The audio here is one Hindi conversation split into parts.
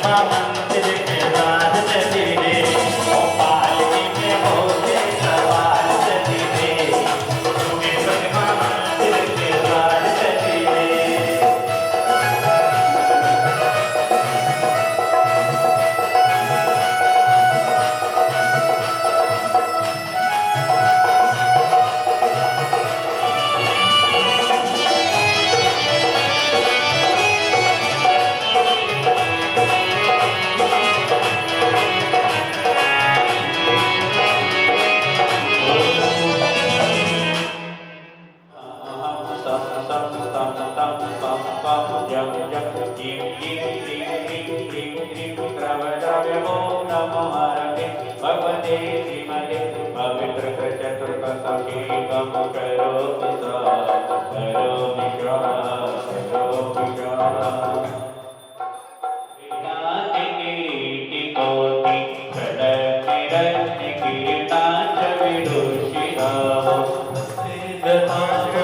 माँ मंदिर के राज चली रे, ओ पालकी में होके सवार चली रे, झूमे झूमे माँ मंदिर के राज चली रे। भगवते श्रीमते पवित्र चतुर्दशी कम करो विश्वास, करो विश्वास, करो विश्वास। किरीटी कोटि खड़ग निरंजन कीर्तांच विदुषिराः सिद्धतांशमनमोक्ति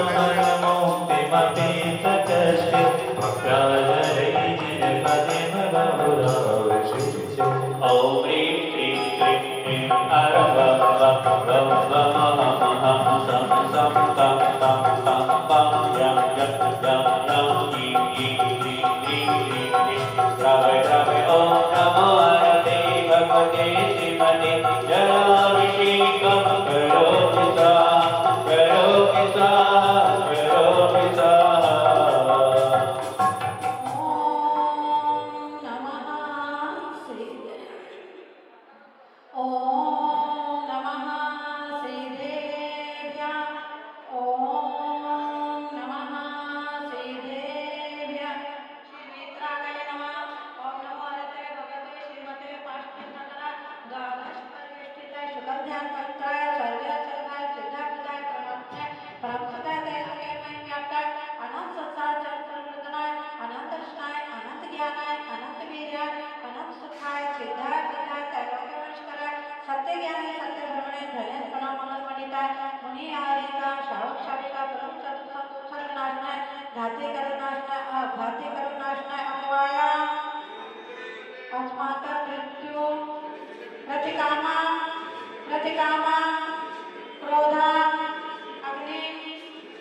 मतीतकस्य भक्त्याजरै जिनपदे भवभुरावशिष्य। ॐ ह्रीं श्रीं क्रीं क्रीं हरं वं वं वं वमहमहं सं सं तं तं तं पं यं यं यं यं ईं ईं क्रीं क्रीं क्रीं क्रीं द्रवय द्रवय ॐ नमो हरते भगवते श्रीमते जलाभिषेकं करोमि स्वाहा, करोमि स्वाहा, करोमि स्वाहा। प्रतिकामा क्रोधा अग्नि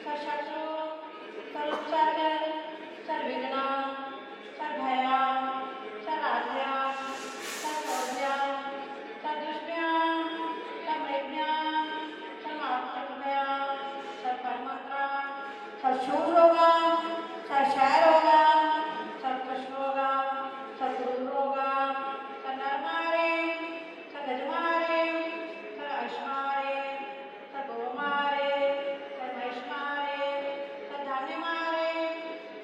सशत्रु सरुत्सर्ग सर्विघ्ना सर्वभया सर्वाद्या सर्वौद्या सर्दुष्टया सर्वैज्ञा सर्वात्मकया सर्वकर्मत्रा सर्वशूरोगा सर्वक्षयरोगा सर्वकृष्णरोगा सर्वगुरुरोगा सर्वनरमारे सर्वजमारे सर्वैश्मारे सर्वगोमारे सर्वैश्मारे सर्वधान्यमारे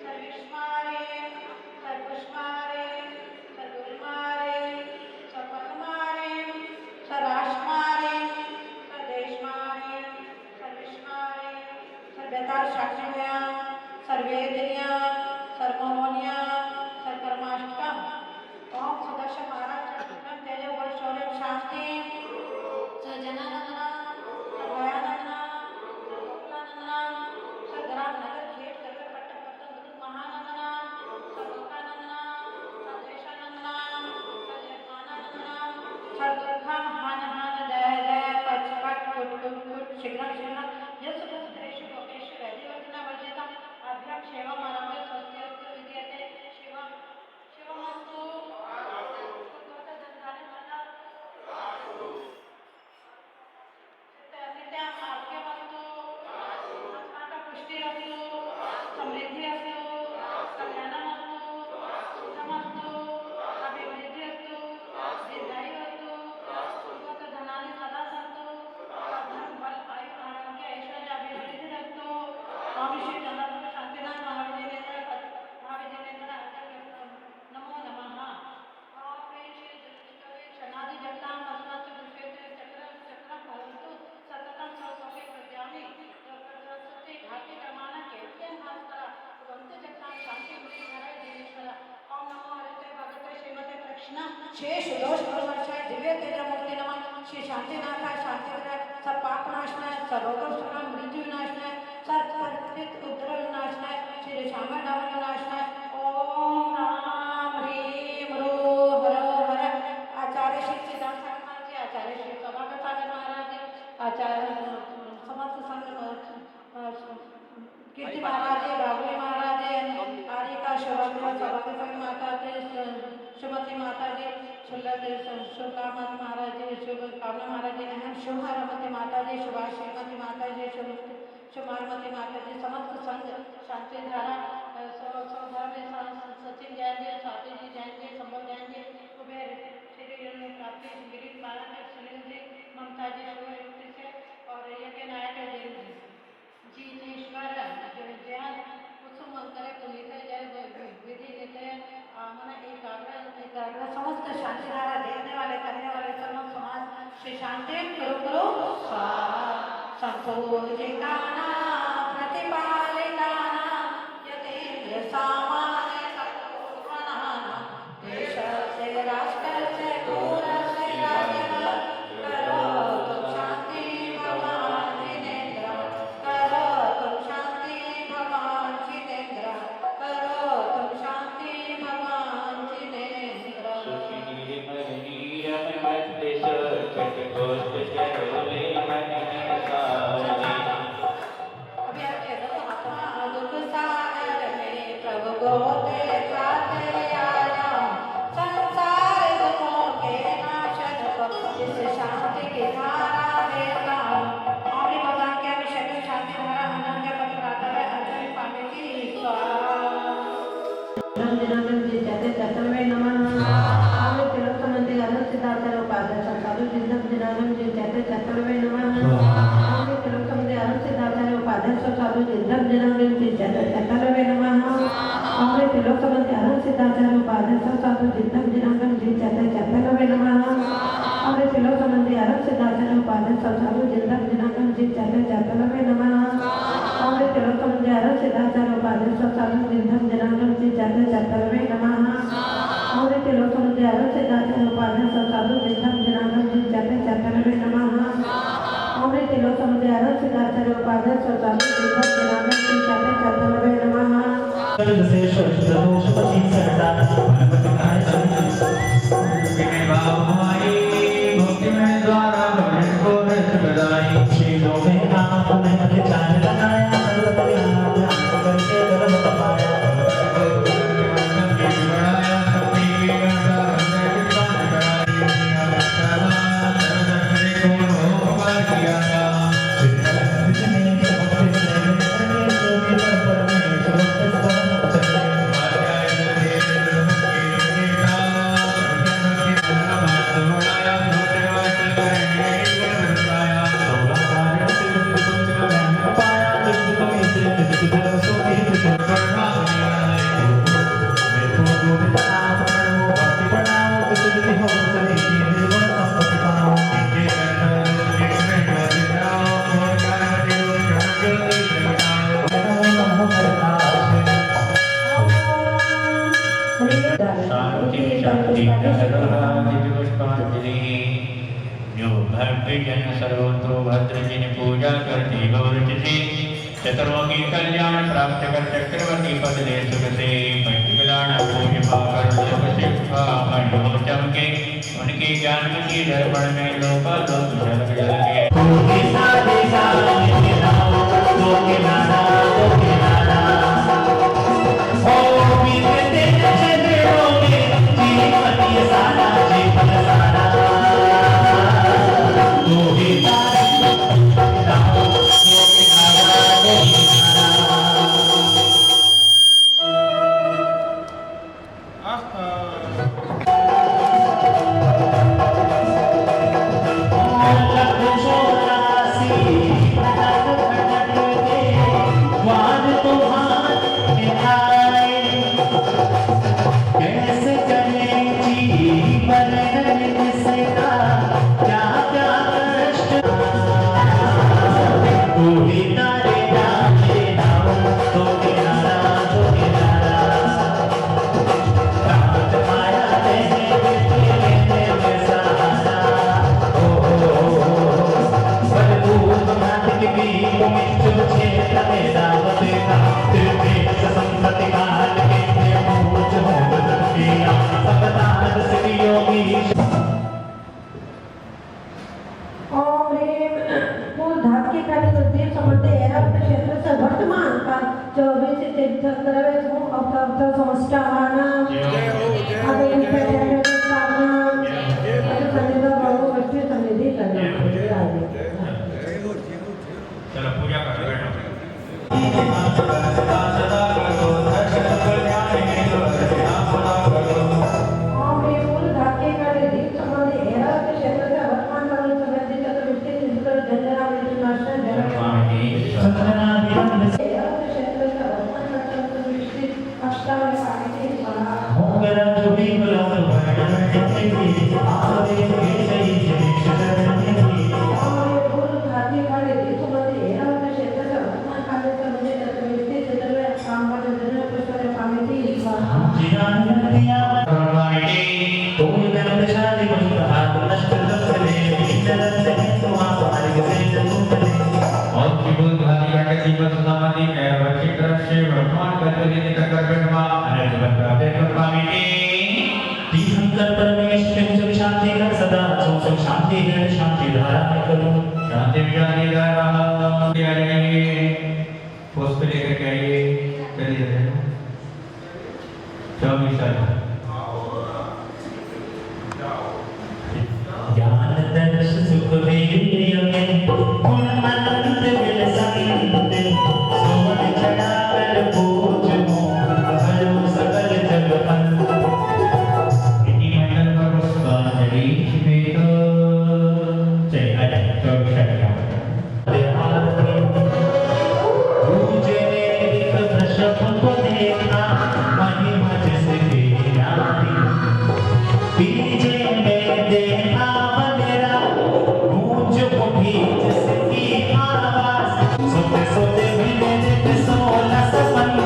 सर्विष्मारे सर्वपुष्मारे सर्वगुरुमारे सर्वपदमारे सर्वाश्मारे सर्वदेशमारे सर्विष्मारे सर्वदा साक्षिणया सर्वेदिन्या सर्वमोनिया सर्वकर्माष्टकम्। ओम सुदर्शन महाराज चक्रम तेज बल शौर्य शांति सजनानंदना सर्वयानंदना गोकुलानंदना सदराम नगर खेत करवे पट्ट पत्तन दुर्ग महानंदना सर्वोकानंदना सर्वेशानंदना सर्वमानंदना सर्वदुर्गा हान हान दया दया पच पट कुट कुट कुट शीघ्र शीघ्र यस यस धरेश लोकेश वैदिवर्जना वर्जिता अभ्याम सेवा मानव स्वस्ति विद्यते शिवम शिवमस्तु भगवते धनधान्य धन नित्या आरोग्यमस्तु अस्माकं पुष्टिरस्तु समृद्धिरस्तु कल्याणमस्तु सुखमस्तु अभिवृद्धिरस्तु दीर्घायुरस्तु भगवते धनानि सदा सन्तु धन बल आयु आरोग्य ऐश्वर्य अभिवृद्धिरस्तु स्वामी श्री चंद्रशेखर शांतिनाथ महाविजयेंद्र नमो नमः। शनादि जगतां नमस्ते पुष्पेते चक्र चक्र भवन्तु सततं सर्वोपि प्रज्ञामि सरस्वती घाटी जमाना केवलं भास्कर भवन्तु जगतां शांति मुक्ति हरे देवेश्वर। ओम नमो हरते भगवते श्रीमते प्रक्षिणा शेष दोष प्रवर्षाय दिव्य तेजमूर्ति नमः। श्री शांतिनाथाय शांतिप्रदाय सब पाप नाशनाय सर्वरोग शमन मृत्यु नाशनाय सर्वपरित उद्र नाशनाय श्री श्यामा नाम नाशनाय। ओम राम ह्रीं ह्रूं शुभकामना महाराज जी, शुभकामना महाराज जी, शुभारमती माता जी, शुभाश्रीमती माता जी, शुभारमती माता जी, समस्त संघ शांति धारा सचिन जैन जी, स्वाति जी जैन जी, संभव जैन जी, कुबेर श्री प्राप्ति गिरीश महाराज, सुनील जी, ममता जी शुभ से और यज्ञ नायक जीनेश्वर जैन कुसुम अंकरे पुनीत जय विधि लेते मना एकाग्र समस्त शांति धारा देखने वाले करने वाले सर्व समाज श्री शांति करो संपूजिकाना प्रतिपालिकाना यतेन्द्र सामान्य कपूर्वनाना देश से राष्ट्र से दूर से राज्य करो तुम शांति भगवान जिनेन्द्र करो तुम शांति भगवान जिनेन्द्र करो तुम शांति भगवान जिनेन्द्र सुखी मनीय मत सच गोष्ठ चरोले मनी सारी अभी आप कह दो आत्मा दुख सागर में प्रभु गोते खाते आया संसार दुखों के नाशन को इस शांति की धारा देता और भगवान के अभिषेक में शांति धारा अनंत पद प्रातः है अर्जुन पांडे की दिनांक जी जाते चतुर्वे नमः आवे तिलक मंदिर अनंत सिद्धार्थ उपाध्याय साधु जिंदक दिनांक जी जाते चतुर्वे नमः आवे तिलक मंदिर अनंत सिद्धार्थ उपाध्याय साधु जिंदक दिनांक जी जाते चतुर्वे नमः आवे तिलक मंदिर अनंत सिद्धार्थ उपाध्याय साधु जिंदक दिनांक जी जाते चतुर्वे नमः आवे तिलक मंदिर अनंत सिद्धार्थ उपाध्याय साधु जिंदक दिनांक जी जाते चतुर्वे नमः आवे तिलक मंदिर अनंत सिद्धार्थ उपाध्याय साधु जिंदक दिनांक जी जाते चतुर्वे नमः और तिलक मंदिर अनंत सिद्धार्थ उपाध्याय साधु जिंदक दिनांक जी जाते चतुर्वे नमः और तिलक मंदिर अनंत सिद्धार्थ उपाध्याय साधु जिंदक दिनांक जी जाते चतुर्वे नमः शांति शांति पुष्पांजलि जो भक्त जन सर्वतो भद्र जिन पूजा करती गौरचति चतुर्मुखी कल्याण प्राप्त कर चक्रवर्ती पद ले सुख से पंचकल्याण पूज पाकर लोक शिक्षा मनो चमके उनके ज्ञान की दर्पण में लोका लोक झलक झलके कोई मैं प्रसाद मुझका नष्ट करते इंद्रन से तुम मार्ग से तुमने और जीवन धारी का जीवन समाधि में वचिक रश्य वर्तमान करते निकट कर्मा अनंत बंधाते कर्मामिति तीर्थंकर परमेश्वर सुख शांति घर सदा सुख शांति घर शांति धारा में करो शांति विचारी धारा पुष्प लेकर के आइए चलिए ज्ञान दर्श सुख वीर्य में गुण अनंत मिल संत सोवन चढ़ा कर पूज मोह भरो सकल जग अंत इति मंगल पर पुष्पांजलि शिवेत जय अजय चौक्षर पूजे एक वृषभ को देखना महिमा जिसकी नारी पीछे में देखा बनेरा गूंज उठी जिसकी आवाज सोते सोते मिले नित सोला सपन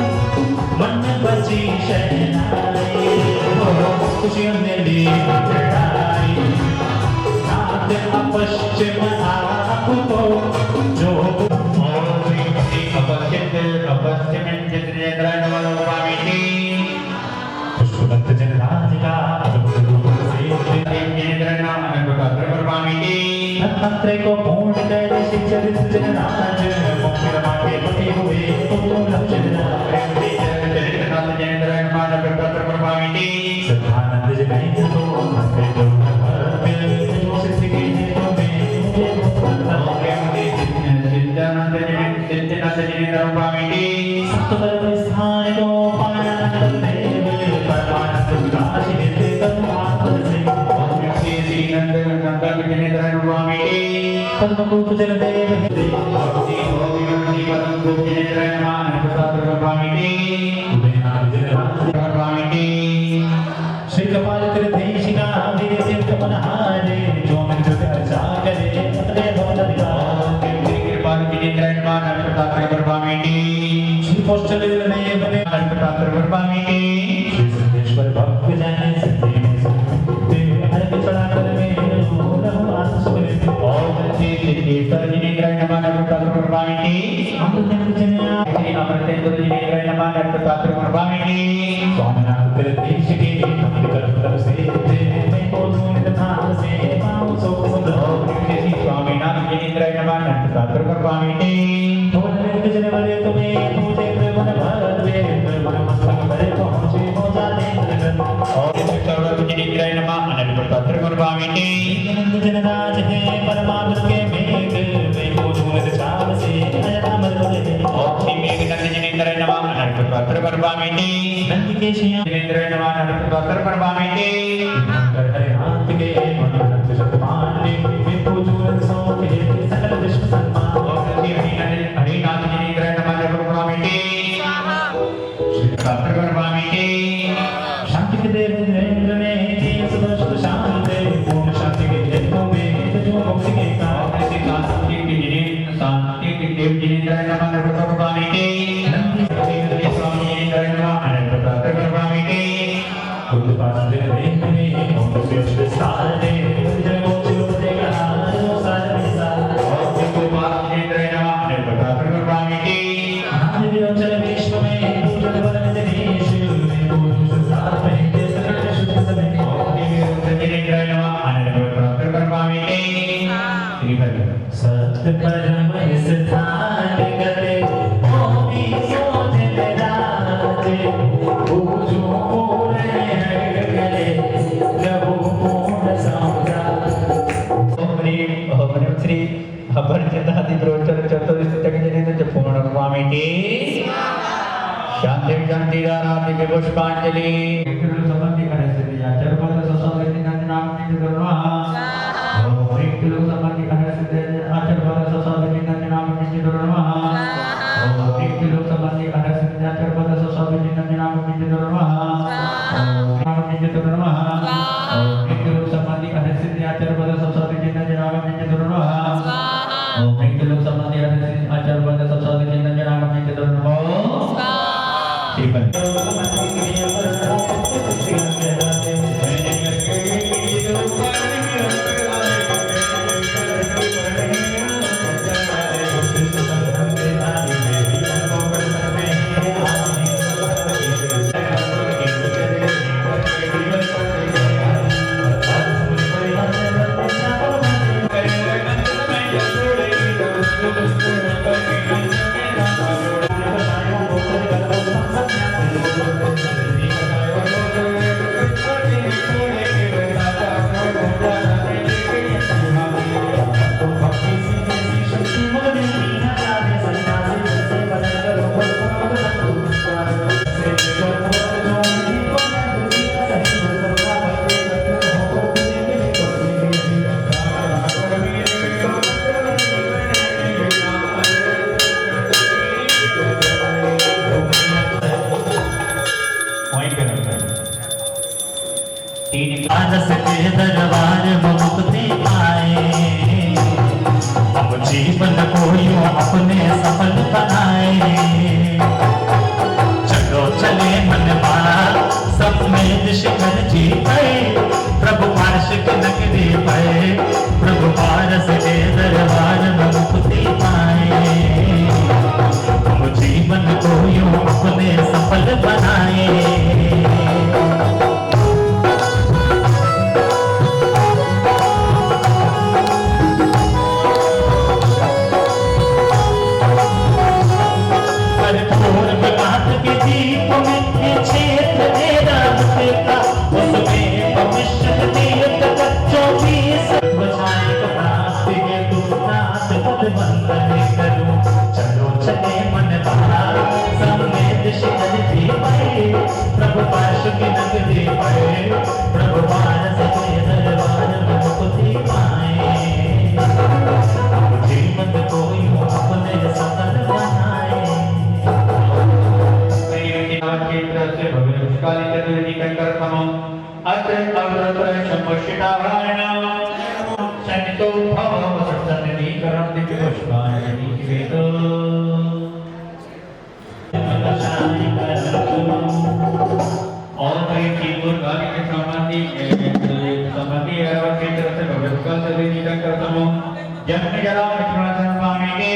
मन बची शहनाई खुशियों ने ली चढ़ाई नाथ अपश्चिम आपको जो पुष्पवंत जनराज का अद्भुत रूप से तन्मंत्र को पूर्ण कर शिक्षित जनराज मुक्ति माटे पटे हुए तुम सदानंद जगह तो मंत्र जो जो सिद्धि के तो सत्तर स्थान को पावन देव परमानंद विकास नित्य तत्वात्म से पद्मकूप जल देव श्री कपाल कृतेशिका वीर सिद्ध मनहारे जो मन जो अर्चा करे अतरे भवन श्री पोस्टल देव ने श्री सिद्धेश्वर भक्त जाने सिद्धि में सुनते हर चढ़ा कर में रहो आस सुने और स्वामीनाथ देश के भक्त कर्म से मैं को सुनित था से पाऊं सो स्वामीनाथ बोले जन बड़े तुम्हें पूजे मन भरवे मन मस्तक भरे पहुंचे हो जाते नंद जनराज है परमात्मा के मेघ वे को झूलत चाव से अजरा मरले नंद के शिया कर हरे हाथ के मनोरथ शतमान वे को झूलत सो के सकल विश्व सम्मान शांति के देव नरेंद्र में तीन सदस्य शांत पूर्ण शांति के देव में जो मुक्ति के खुद पास देव में और से सारे जगो जो देगा जो सारे सारे चल विश्व में पूजन वरण देश में पूजन साथ में सकल शुद्ध समय सत्य परम स्थान करे ओमी सोचन राजे पूजो पूर्ण करे प्रभु पूर्ण समझा श्री अपरिचितादि प्रोच्चर चतुर्स्थितक पूर्णमामिति शांति शांति दाराति पुष्पांजलि संबंधी करस्थिति आचरपद ससंगति नाम निज धर्म ओम एक किलो संबंधी करस्थिति आचरपद ससंगति नाम निज धर्म ओम एक किलो संबंधी करस्थिति आचरपद ससंगति नाम निज धर्म ओम नाम निज धर्म ओम एक किलो संबंधी करस्थिति आचरपद ससंगति नाम निज धर्म ओम एक किलो संबंधी करस्थिति आचरपद ससंगति नाम निज धर्म श्रीपद पारस के दरबार में मुक्ति पाए, अब जीवन को यूं अपने सफल बनाए। चलो चले मन मारा सब में शिखर जी पे, प्रभु पार्श की नगरी पे, प्रभु पारस के दरबार में मुक्ति पाए, अब जीवन को यूं अपने सफल बनाए। चलो चले मन बाहर समेत शिखर जी पे, प्रभु पार्श की नगरी पे, प्रभु पारस के दरबार में मुक्ति पाए, जीवन को यूं अपने सफल बनाए। क्षेत्र से भगवान काली चतुर्थी कंकर समो अत्र अवरत्र शंभुषितारायण संतो भव सत्सन्निधि करम दिव्य पुष्पांजलि निवेदो। और कई चीजों गाली के संबंधी क्षेत्र से भगवान काली चतुर्थी कंकर समो जन्म जरा विष्णु स्वामी के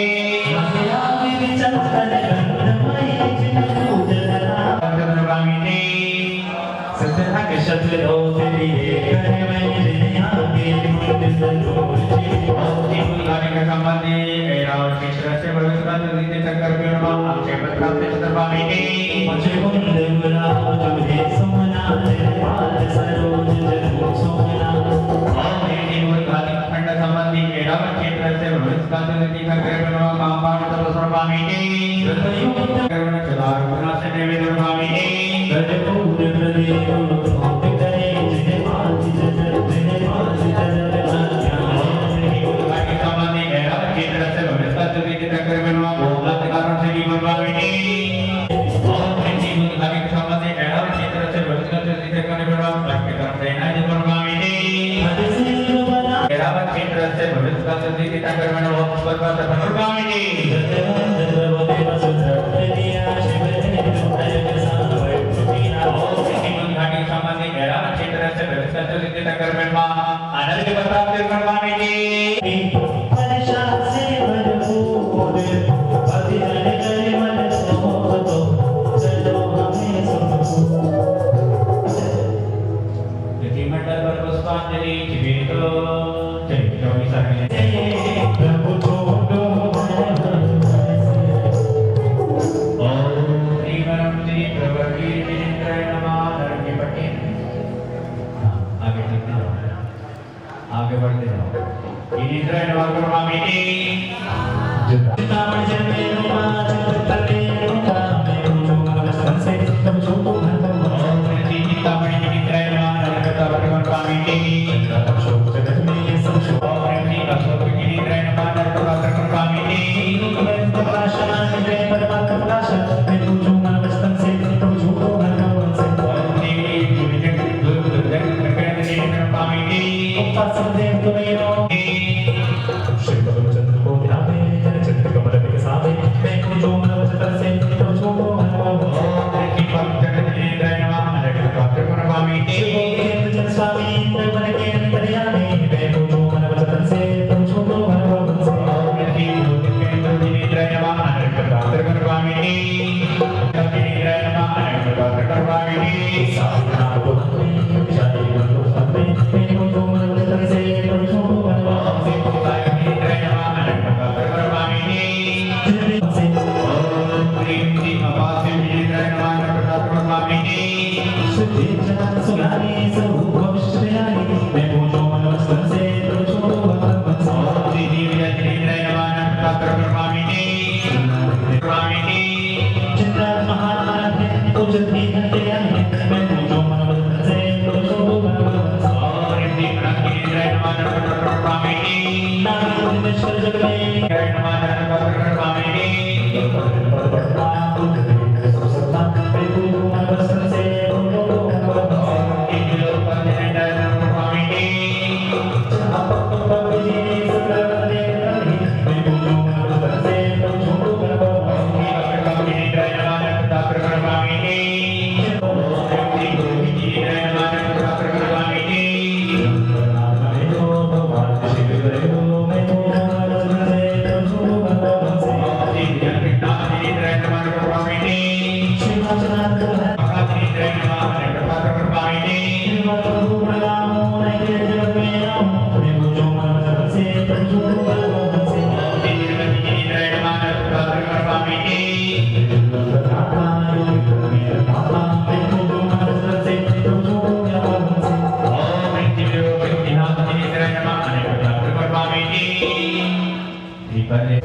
बने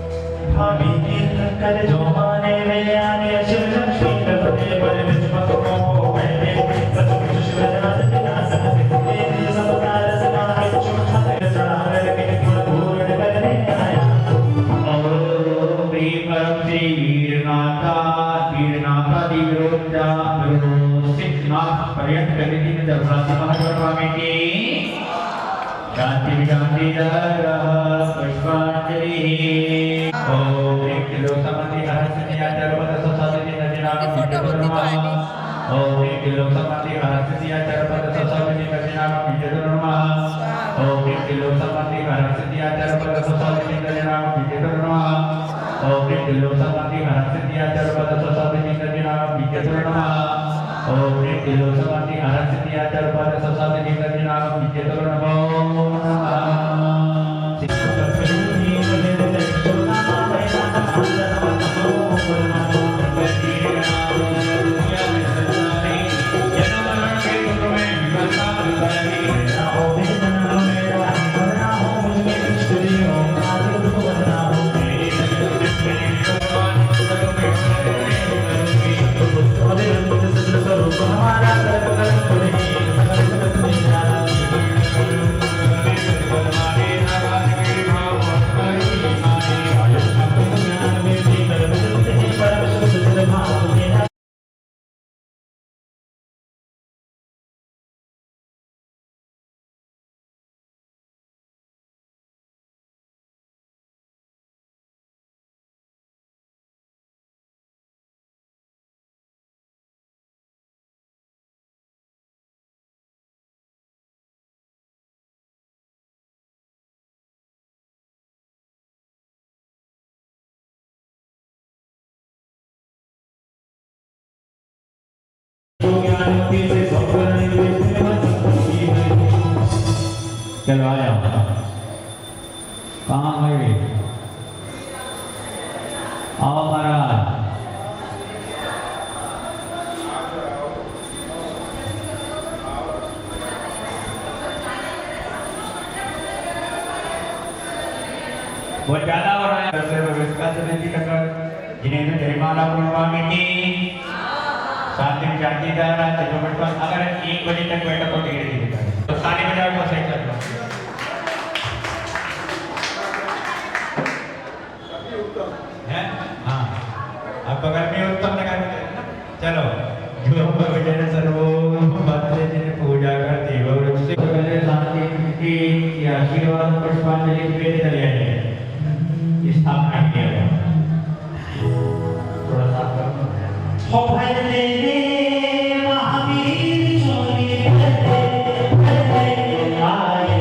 भाभी तीर्थ कर जो माने वे आने शिव लक्ष्मी रखते बल विच पको बैठे सच शिवराज बिना सकते सब कार समाहे चौथा चढ़ावे के गुण पूर्ण करने आया और प्रेम श्री वीरनाथा दी विरोधा सिद्धनाथ पर्यंत गति में दर्शन महाजवामी की शांति शांति पुष्पांजलि ओम एक किलो समाधि हरसति आचरपद ससादति नदिनाम विजयधर्मा ओम एक किलो समाधि हरसति आचरपद ससादति नदिनाम विजयधर्मा ओम एक किलो समाधि हरसति आचरपद ससादति नदिनाम विजयधर्मा ओम एक किलो समाधि हरसति आचरपद ससादति नदिनाम विजयधर्मा ओम एक किलो समाधि हरसति आचरपद ससादति नदिनाम विजयधर्मा चलो आ जाओ कहाँ गए आओ महाराज बहुत ज्यादा हो रहा है जिन्हें जरिमाना पूर्वामिति शांति शांति द्वारा अगर 1 बजे तक बैठक को टिकट तो सारे बजाओ को सही कर लो है हाँ अब बगल में उत्तम लगा चलो जो भजन सर्वो भद्रे जिन पूजा करते हो उससे पहले शांति की आशीर्वाद पुष्पांजलि भेज दिया है स्थापना किया थोड़ा सा हो भाई तेरे महावीर चोरी आए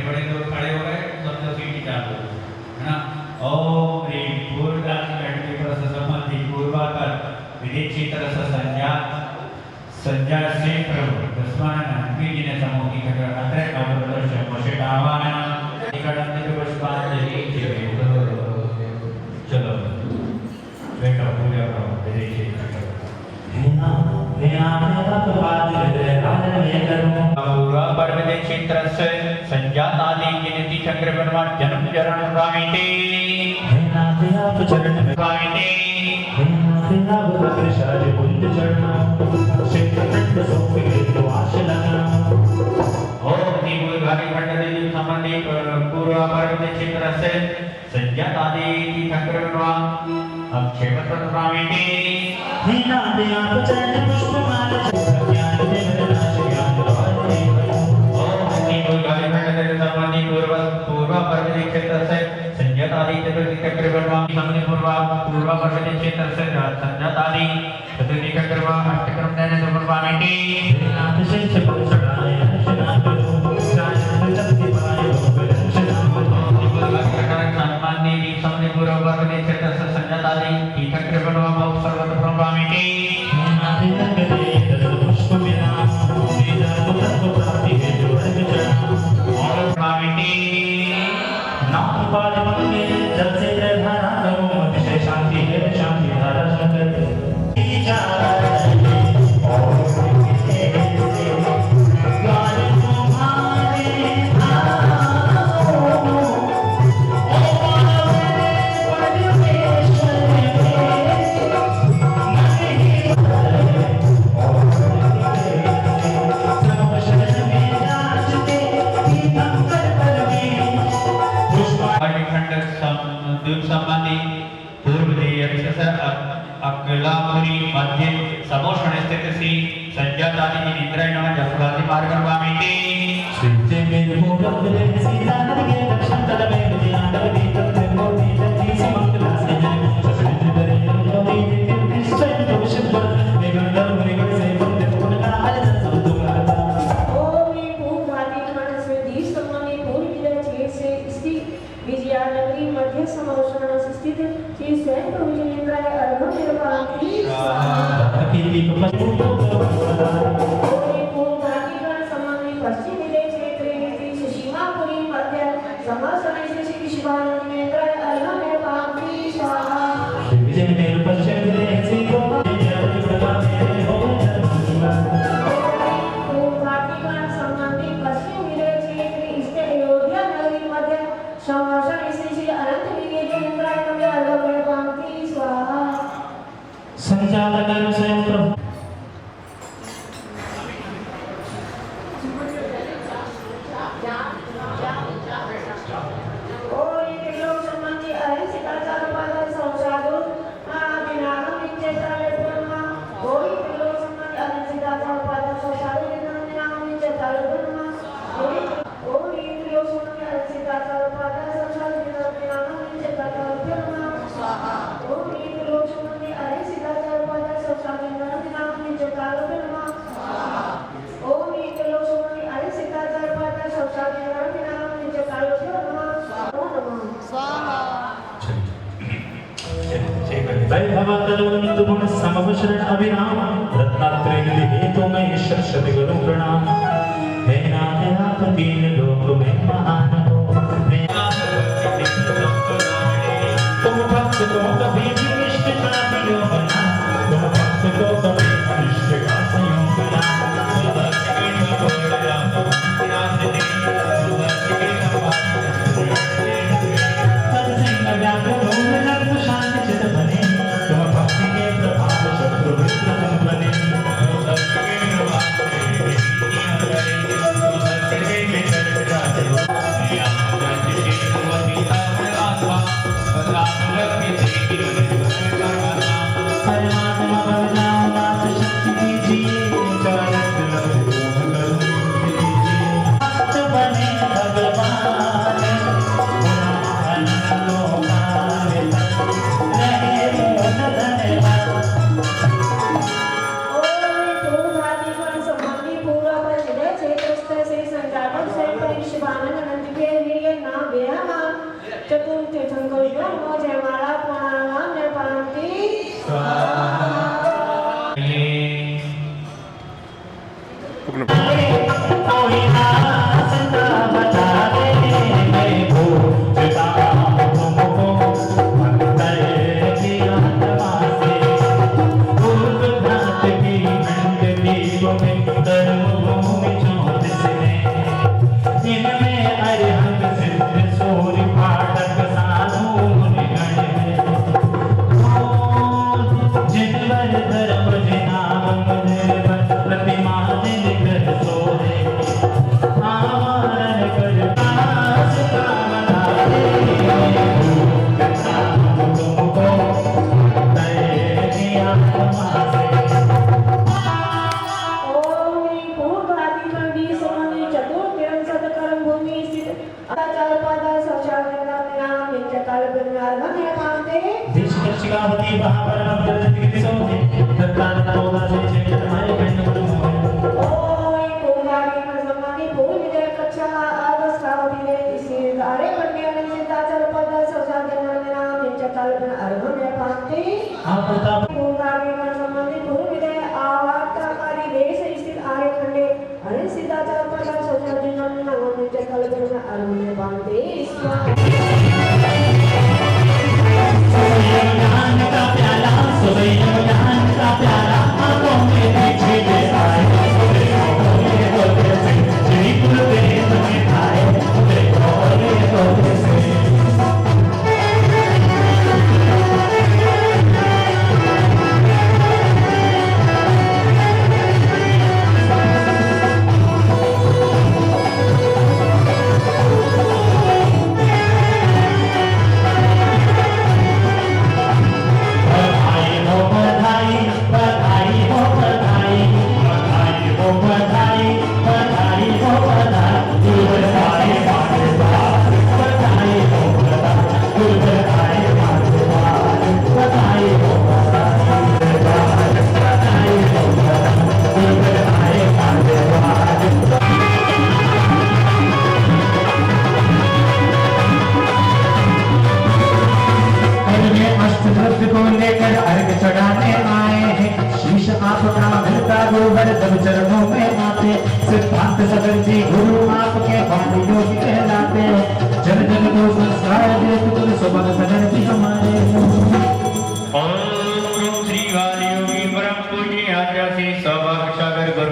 बड़े लोग खड़े हो गए समझो सीटी चालू है ना ओम ह्रीं पूर्वगामी संबंधी पूर्वाकर विधि क्षेत्र से संज्ञा से प्रभु दस्मान जी ने समूह की अत्र अवदर्श मोशे आह्वान निकटंत पुष्पांजलि चलो बेटा पूजा करो विधि क्षेत्र पर्वते क्षेत्र से संजातादि गिनती चक्र बनवा जन्म चरण स्वामीते चरण स्वामीते कुंज चरण क्षेत्र तो आशलना ओम दीव घाटी मंडली संबंधी पूर्व पर्वते क्षेत्र से संजातादि चक्र बनवा अक्षेत्र स्वामीते चरण पुष्पमाला ज्ञान देव नाश ज्ञान पूर्वामि समने पूर्वा पर्वते क्षेत्र से संजातादि चतुर्दिक कर्म अष्टकर्म दैन्य समर्पयामि नाथ शिष्य पर चढ़ाए अर्चना करो शास्त्र शक्ति पाए अर्चना करो सम्मानी समने पूर्वा पर्वते क्षेत्र से संजातादि तीर्थ कृपण मोक्ष सर्वत्र समर्पयामि नाथ करे पुष्प बिना सीधा तत्व प्राप्ति है जो अर्घ चढ़ा और स्वामी नाथ पाद मंगे जल से धारा करो अतिशय शांति है शांति धारा शंकर संबंधी पूर्व अकलापुरी मध्य समोषण स्थित श्री संजातादि की निद्रा नमः जसवादी मार्ग स्वामी श्रीजे में मोगल दे सीता नदी के दक्षिण तल में विजया नदी तत्व मोती जति समंगला से ससुर करे योगी निश्चय तो शिव निगंधर मुनिगण से वंदे पूर्ण हर सब तुम्हारा ओम पूर्व भाती खंड से दीस समाने पूर्व विजय छे से स्थित विजया नगरी मध्य समोषण स्थित श्री स्वयं प्रभु जिनेन्द्राय अर्घ निर्वाह की की दीप पशु पूर्व भाती खंड समाने पश्चिम विजय क्षेत्र श्री सुशीमापुरी मध्य समोषण श्री शिवानंद जिनेन्द्राय अर्घ निर्वाह की स्वाहा विजय में पश्चिम विजय से को पूर्व भाती खंड समाने पश्चिम विजय क्षेत्र स्थित अयोध्या नगरी मध्य समोषण श्री अनंत विजय जिनेन्द्राय अर्घ निर्वाह की स्वाहा संचालक स्वयं प्रभु वैभवतरुण समवशरण अभिराम रत्नात्रय निधि तो मैं शत गुरु प्रणाम हे नाथ आप तीन लोक में महान हो तुम भक्त को कभी भी इष्ट का वियोग बना तुम भक्त को कभी इष्ट का संयोग बना प्रतिमा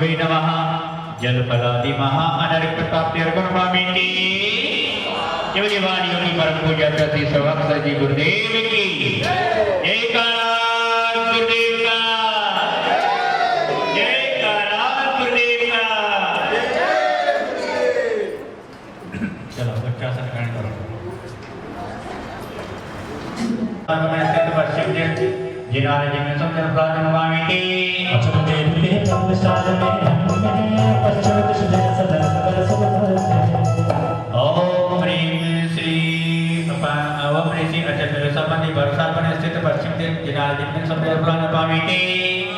वै नमः जलफलादि महा अनर्क प्राप्त्यर्पणमामि शिवजीवानी योगी परम पूज्य श्री सर्वाक्षर जी गुरुदेव की जयकारा गुरुदेव का जयकारा गुरुदेव का। चलो बच्चा सरकार करो पश्चिम जिनारे जी में सब जन प्रार्थना नमामि के अचल में के प्रविष्टाल में पश्चिम दिश जय सदा सकल सुख ओम ह्रीं श्री ओम ह्रीं श्री अचल में संबंधी बरसात में स्थित पश्चिम जिनारे जी में सब जन प्रार्थना नमामि के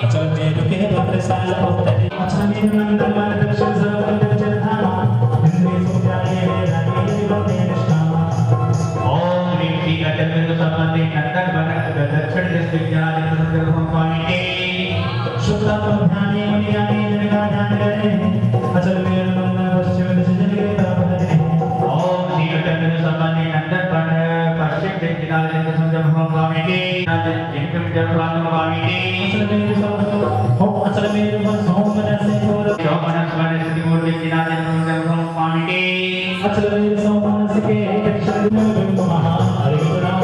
अचल में के प्रविष्टाल उत्तरे अचल में मंगल मार्गदर्शन सर्व जगधामा इंद्रिय सुजाये रानी लोके निष्ठा ओम ह्रीं श्री अचल में संबंधी नंदन वन दक्षिण दिश जिनारे जी में सब जन प्रार्थना के शुद्ध ध्याने मनियाने जगह ध्यान करे अचल में मंगल पश्चिम दिश जगह तापरे ओम श्री अचल में संबंधी नंदन वन पश्चिम दिश जिनारे जी में सब जन प्रार्थना के जिनके जन प्रार्थना नमामि के अचल में सोम मनसे और शोभनस वन स्थिति मूर्ति जिनारे जी में सब जन प्रार्थना के अचल में सोम मनसे के दक्षिण में महा हरि राम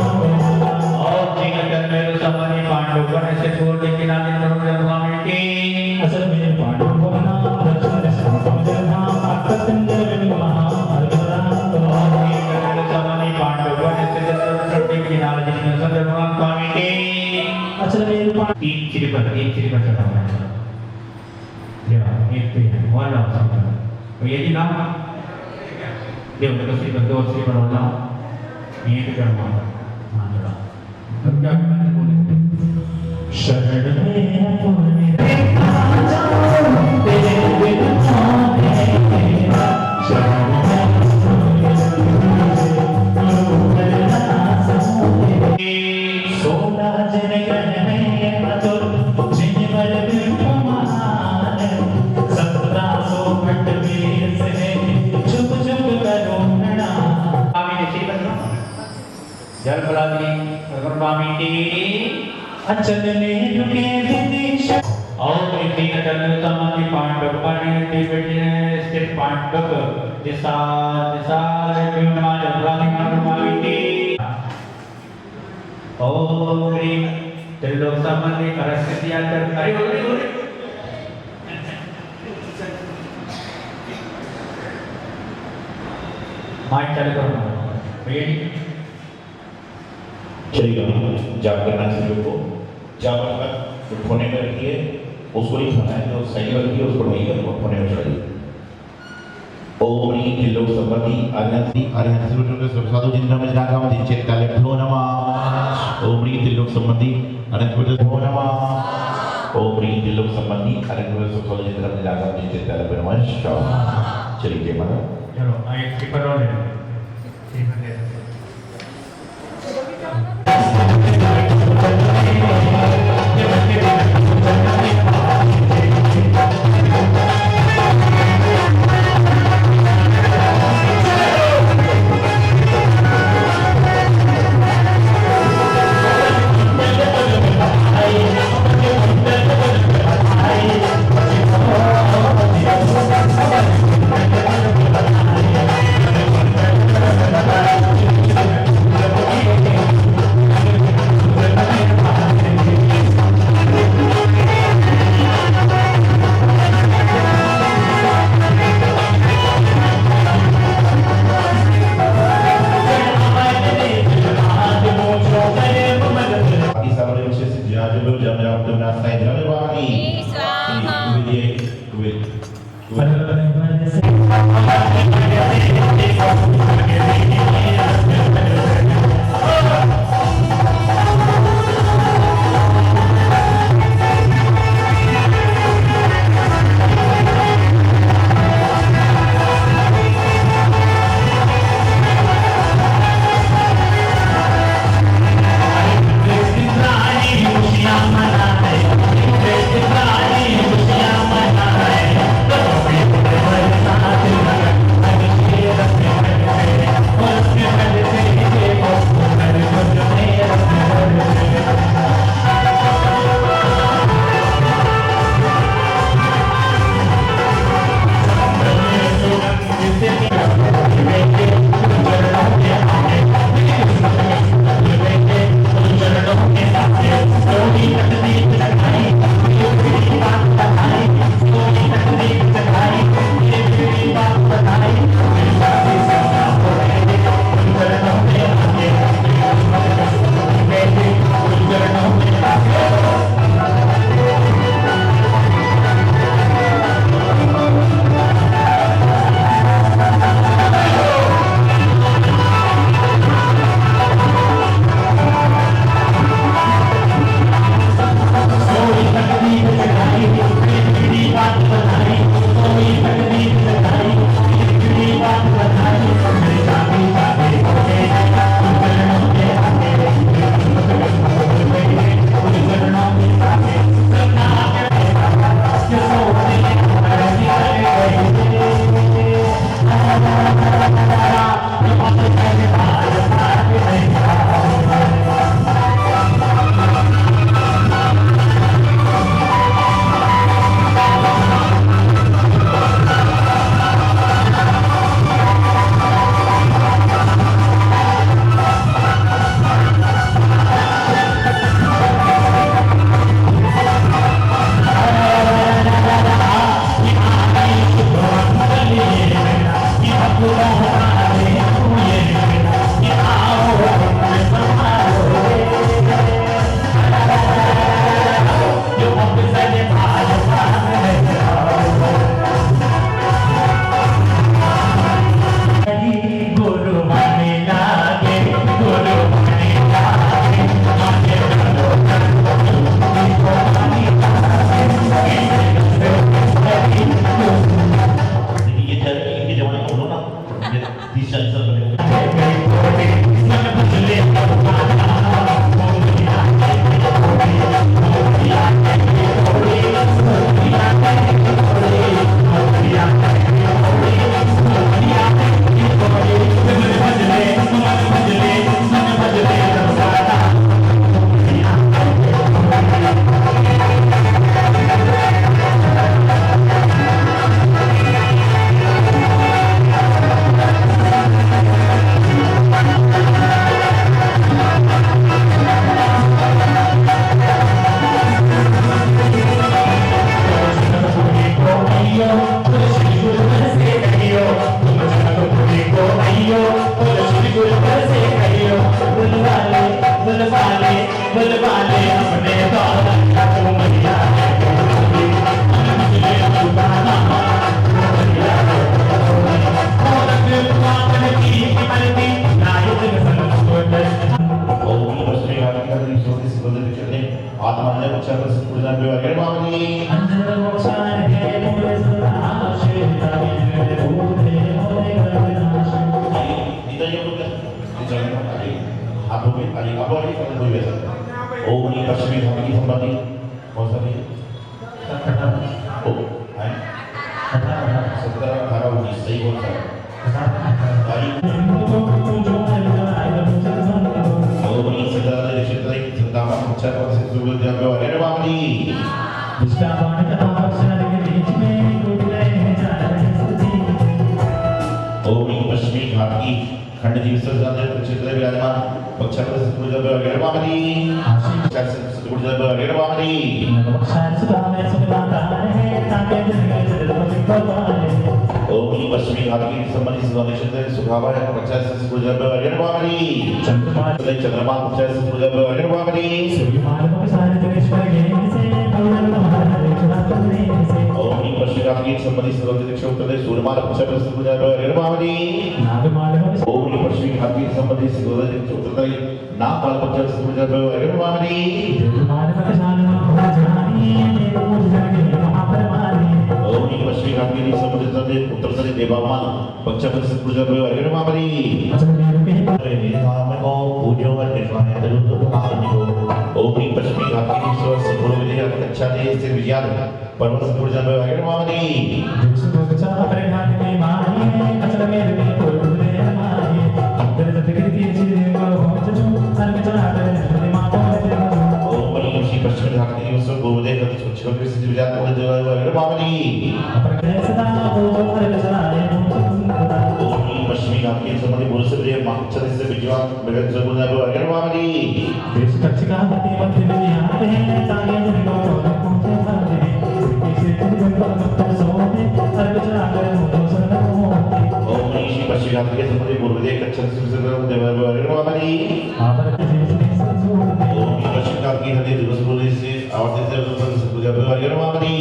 और श्री अचल में संबंधी पांडव वन स्थित मूर्ति जिनारे जी में सब जन प्रार्थना के अचल में पांडव भवना दक्षिण दिश समुद्र धाम अकतंड में महा हरि राम और श्री अचल में संबंधी पांडव वन स्थित मूर्ति जिनारे जी में सब जन प्रार्थना के अचल में तीन श्रीपद चढ़ाना है या एक पे वन नाम समझना तो ये नाम देव का श्रीपद दो श्रीपद वाला एक चढ़ाना हाँ चढ़ा तब क्या करना बोले शरण में पूर्ण तेरे बिन शरण सोला जन गण में अतुल जिनवर विमान 1700 खंड वीर से चुप चुप करो प्रणाम आमी ने श्रीपद जल फलादि कर्मामि के अचल में रुके विदिशा और श्री अचल में संबंधी पांडव वन स्थित पांडव दिशा दिशा विमान फलादि कर्मामि के ओम ह्रीं त्रिलोक संबंधी करस्थिति अंतर माइक चालू करो भैया जी चलिए जाप करना सभी को जाप रखकर उठोने में रखिए उसको नहीं खाना है जो सही रखिए उसको नहीं उठोने में चढ़ाइए ओम ह्रीं त्रिलोक संबंधी आर्यन साधु जिंद्र में जागा में जिनचे काले भो नमः ओम ह्रीं त्रिलोक संबंधी अनंत भो नमः ओम ह्रीं त्रिलोक संबंधी अनंत साधु जिंद्र में जागा में जिनचे काले भो नमः। चलिए जय माता। चलो आइए श्रीपद और ले श्रीपद ले अंजन मोक्षान के पूरे सुनाश तागे भूते होने गविनाश Kita juga jangan tadi apa ni tadi apa ni kalau boleh biasa. Oh ni pasti kami sambati. Masa ni. Oh, hai. Sekarang kalau ni sahih boleh. Tadi. Oh ni sekarang dari cerita tentang macam apa sebelum dia bawa ada apa ni? जिसका पानी का अवसर के बीच में टूट गए हैं जाने सजी Oh ni pasti kami खंड जीव सजाते क्षेत्र विराजमान पक्षाकर सतगुरु वगैरह बामनी आशीष सतगुरु वगैरह बामनी नमस्कार सुधा में सुधा है ताके ओम नी पश्चिमी घाट की संबंधित सुधार क्षेत्र सुखावा है पक्षाकर सतगुरु वगैरह बामनी चंद्रमा पक्षाकर सतगुरु वगैरह बामनी ओम नी पश्चिमी घाट की संबंधित सुधार क्षेत्र सूर्यमाला पक्षाकर सतगुरु वगैरह बामनी ओम नी पश्चिमी घाट की संबंधित सुधार क्षेत्र नागपाल पक्षाकर सतगुरु वगैरह बामनी ओम नी पश्चिमी घाट की संबंधित उत्तर से देवामान पक्षाकर सतगुरु वगैरह बामनी निधाम को पूजो और निर्वाण दरुद महानी को ओम नी पश्चिमी घाट की पूर्व विधि अच्छा दे से विजय पर्वत सतगुरु वगैरह बामनी पश्चिम घाट की सब बोले कति छोटे से विजय वगैरह बामनी पश्चिमी घाट की संबंधी बोल से प्रिय माचर से विजय वगैरह बामनी ओम नी पश्चिमी घाट के संबंधी बोल से कच्चर से वगैरह बामनी ओम नी पश्चिमी घाट की हदे दिवस बोले से आवर्त से वगैरह बामनी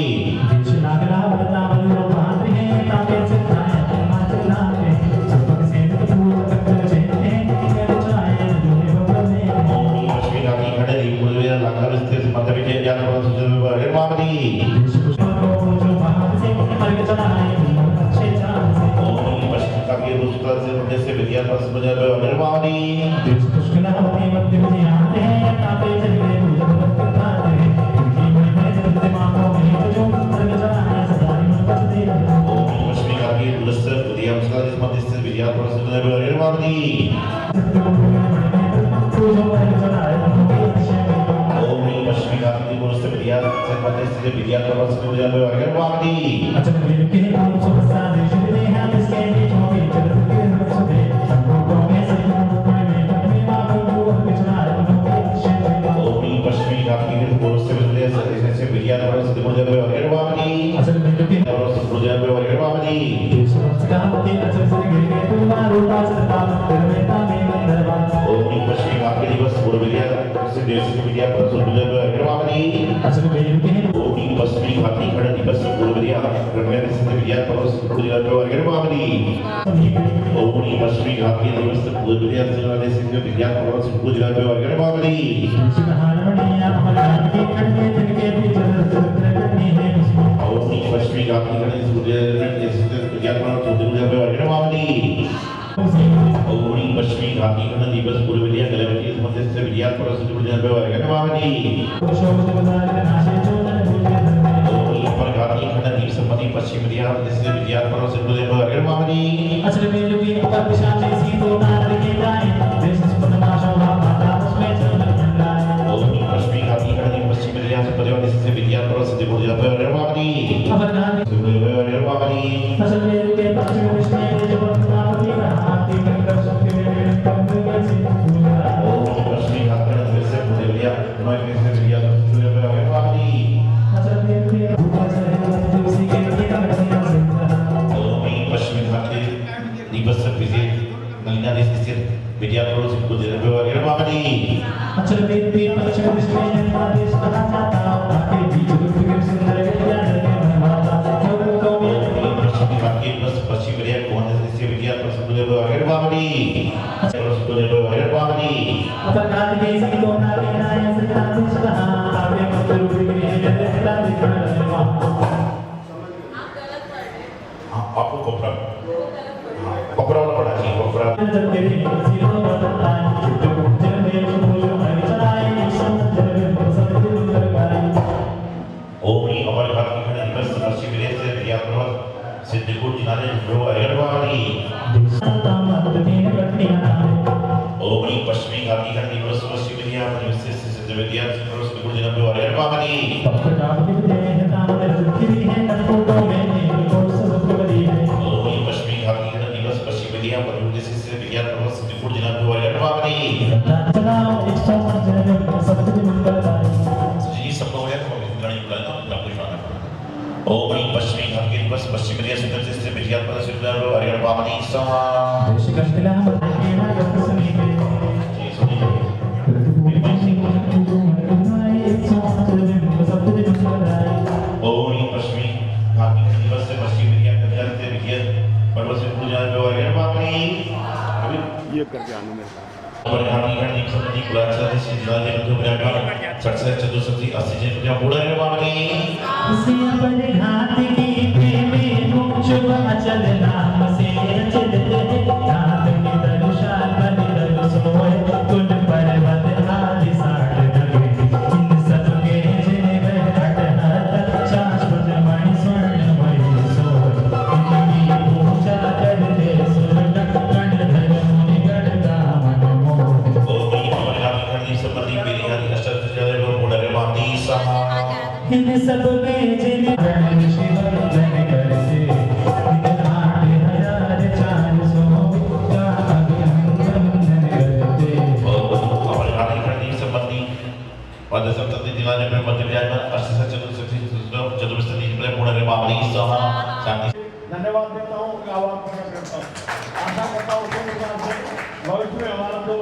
Apa आपको कोपरा कोपरा वाला पढ़ा चाहिए कोपरा ओमनी अमर घर की खड़े दिवस नरसी विदेश से प्रिया पर्वत सिद्धिपुर जिनारे जो अयरवाड़ी ओमनी पश्चिमी घाटी खड़े दिवस नरसी विद्या दिवस से सिद्ध विद्या सिद्धिपुर जिनारे जो अयरवाड़ी ओमनी पश्चिमी घाटी खड़े दिवस पश्चिम विद्या दिवस से विद्या पर्वत सिद्धिपुर जिनारे जो अयरवाड़ी जी सब लोग हैं तो गणित बुलाना ना कुछ ना ओमनी पश्चिमी घाट के दिवस पश्चिम विद्या सिद्ध से विद्या पर्वत सिद्धिपुर जो अयरवाड़ी सहा ओमनी पश्चिमी घाट के दिवस से पश्चिम विद्या से विद्या पर्वत सिद्धिपुर जिनारे जो अयरवाड़ी ये करके आने में और घाटी खड़ी संबंधी कुलाचा से जिला के जो ब्राह्मण 67 चतुर्सठी 80 जे पूजा पूरा है बाबा सिया पर घाट की प्रेमी मुझ अचल नाम से चलते घाट की दर्शन बलि दर्शोय कुल पर्वत आदि साठ नगे इन सब के जिने हट हट चाच मणि स्वर्णमय सोय इनकी पूजा करते सुरग कंधर मुनि गण गामन मोह ओमनी अमर घाटी खड़ी संबंधी बेरिहारी अष्टक जिले जो पूरा है बाबा सहा इन सब में जिन गण शिव जन करते इन 8400 का अभिनंदन करते अमर घाटी खड़ी संबंधी पद सप्तति जिले में मध्य विद्यालय 88 चतुर्सठी चतुर्सठी जिले पूरा है बाबा सहा शांति धन्यवाद देता हूँ आवाज करता हूँ आशा करता हूँ भविष्य में हमारा तो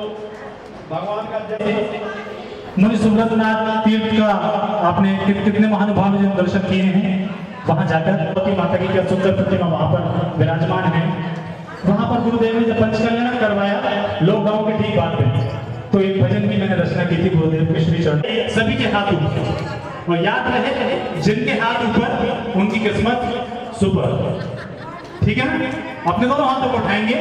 भगवान का जय मुनि सुब्रतनाथ तीर्थ का आपने कितने महानुभाव जिन दर्शन किए हैं वहां जाकर माता की क्या सुंदर प्रतिमा वहां पर विराजमान है। वहां पर गुरुदेव ने जब पंचकल्याण करवाया लोग गांव के ठीक बात पे तो एक भजन की मैंने रचना की थी गुरुदेव के श्री चरण सभी के हाथ ऊपर और याद रहे जिनके हाथ ऊपर उनकी किस्मत सुपर। ठीक है ना, अपने दोनों हाथों को उठाएंगे।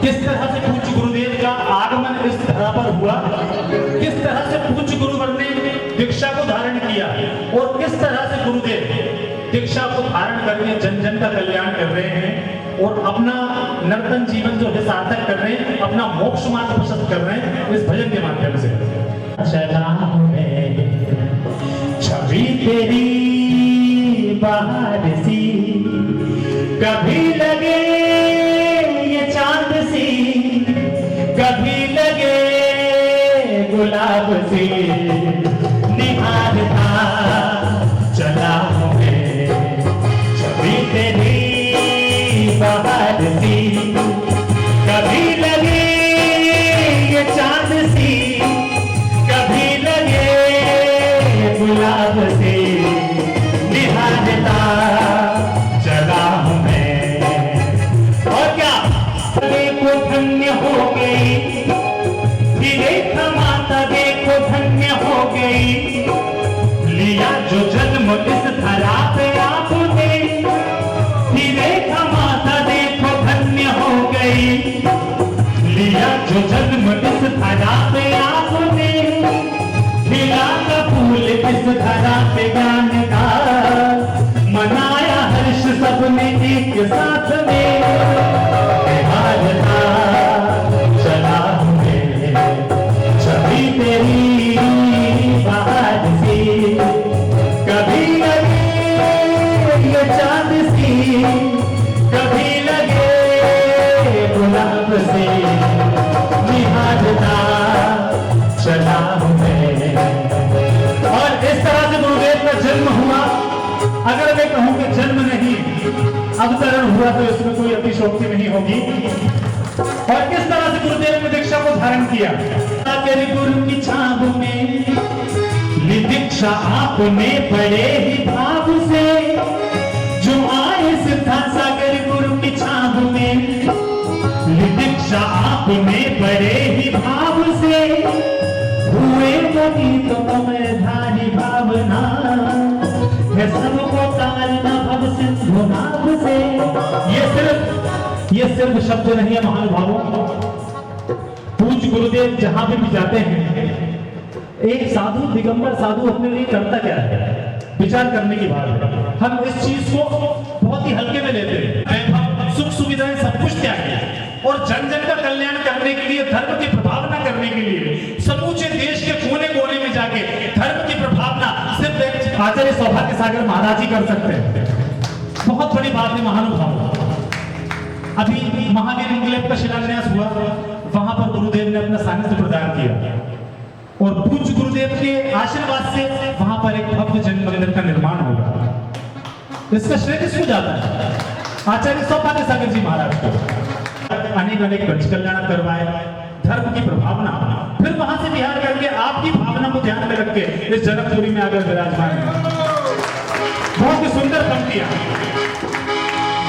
किस तरह से पूज्य गुरुदेव का आगमन इस धरा पर हुआ, किस तरह से पूज्य गुरुवर ने दीक्षा को धारण किया और किस तरह से गुरुदेव दीक्षा को धारण करके जन जन का कल्याण कर रहे हैं और अपना नर्तन जीवन जो है सार्थक कर रहे हैं, अपना मोक्ष मार्ग प्रशस्त कर रहे हैं इस भजन के माध्यम से। छवि तेरी बाहर सी कभी लगे ये चांद सी कभी लगे गुलाब सी निहारता चला हूँ मैं छवि तेरी बाहर सी कभी लगे ये चांद सी कभी लगे गुलाब से निहारता चला हूँ मैं। और क्या देखो धन्य हो गई धीरे थमाता देखो धन्य हो गई लिया जो जन्म इस धरा पे आपने धीरे थमाता देखो धन्य हो गई लिया जो जन्म इस धरा पे आपने खिला का फूल इस धरा पे गान का मनाया हर्ष सबने एक साथ में निहारता चला हूँ मैं छवि तेरी बाहर सी कभी लगे ये चांद सी कभी लगे गुलाब से निहारता चला हूँ मैं। और इस तरह से गुरुदेव का जन्म हुआ। अगर मैं कहूं कि जन्म नहीं अवतरण हुआ तो इसमें कोई अतिशोक्ति नहीं होगी। और किस तरह से गुरुदेव ने दीक्षा को धारण किया, तेरे गुरु की छाप में ली दीक्षा आपने बड़े ही भाव से जो आए सिद्धा सागर गुरु की छाप में ली दीक्षा आपने बड़े ही भाव से हुए मुनि तो मैं धारी भावना है सबको तारना भव सिंधु नाभ से। ये सिर्फ शब्द नहीं है महानुभावों। पूज्य गुरुदेव जहां भी जाते हैं, एक साधु दिगंबर साधु अपने लिए करता क्या है, विचार करने की बात है। हम इस चीज को बहुत ही हल्के में लेते हैं। सुख सुविधाएं सब कुछ त्याग किया और जन जन का कल्याण करने के लिए, धर्म की प्रभावना करने के लिए समूचे देश के कोने कोने में जाके धर्म की प्रभावना सिर्फ आचार्य सौभाग्य सागर महाराज ही कर सकते हैं। बहुत बड़ी बात है महानुभाव। अभी महावीर इंक्लेव का शिलान्यास हुआ, वहां पर गुरुदेव ने अपना सानिध्य प्रदान किया और पूज्य गुरुदेव के आशीर्वाद से वहां पर एक भव्य जन मंदिर का निर्माण होगा। इसका श्रेय किसको जाता है? आचार्य सौभाग्य सागर जी महाराज को। अनेक अनेक पंच कल्याण करवाए, धर्म की प्रभावना, फिर वहां से बिहार करके आपकी भावना को ध्यान में रख के इस जनकपुरी में आकर विराजमान है। बहुत ही सुंदर पंक्तियां।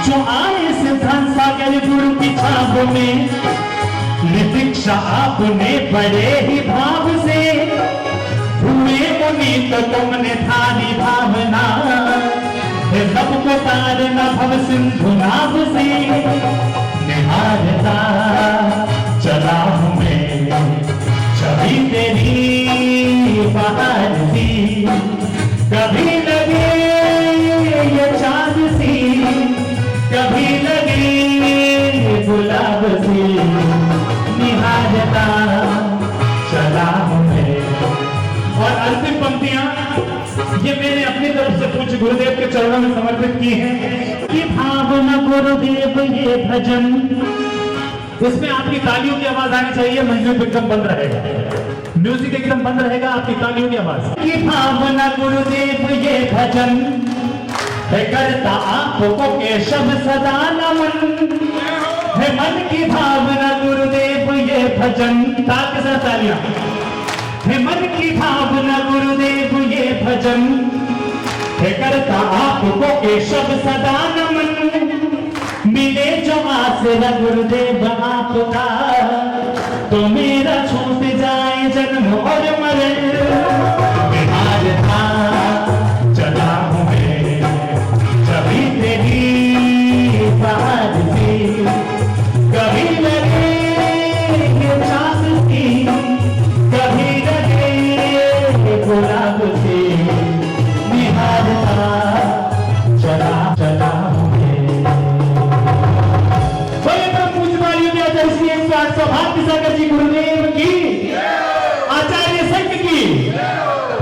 जो आए सिद्धांत सागर गुरु की छाप में, दीक्षा आपने बड़े ही भाव से, हुए मुनि तो तुमने थारी भावना, सबको तारना भव सिंधु नाभ से। निहारता चला हूं मैं छवि तेरी बाहर सी, कभी लगे ये चांद सी, कभी लगे गुलाब सी। निहारता चला हूं मैं। और अंतिम पंक्तियां ये मैंने अपनी तरफ से पूज्य गुरुदेव के चरणों में समर्पित की हैं कि भावना गुरुदेव ये भजन। इसमें आपकी तालियों की आवाज आनी चाहिए, म्यूजिक एकदम बंद रहेगा, म्यूजिक एकदम बंद रहेगा, आपकी तालियों की आवाज। कि भावना गुरुदेव ये भजन है, करता आपको केशव सदा नमन है। मन की भावना गुरुदेव ये भजन, ताल के साथ तालियां। है मन की भावना गुरुदेव ये भजन है, करता आपको केशव सदा नमन। मिले जो आसरा गुरुदेव आपका, तो मेरा छूट जाए जन्म और मरण। निहारता चला हूं मैं छवि तेरी बाहर सी, कभी लगे ये चांद सी, कभी लगे गुलाब सी। निहारता चला चला हूं सौभाग्य सागर जी गुरुदेव की, आचार्य संघ की।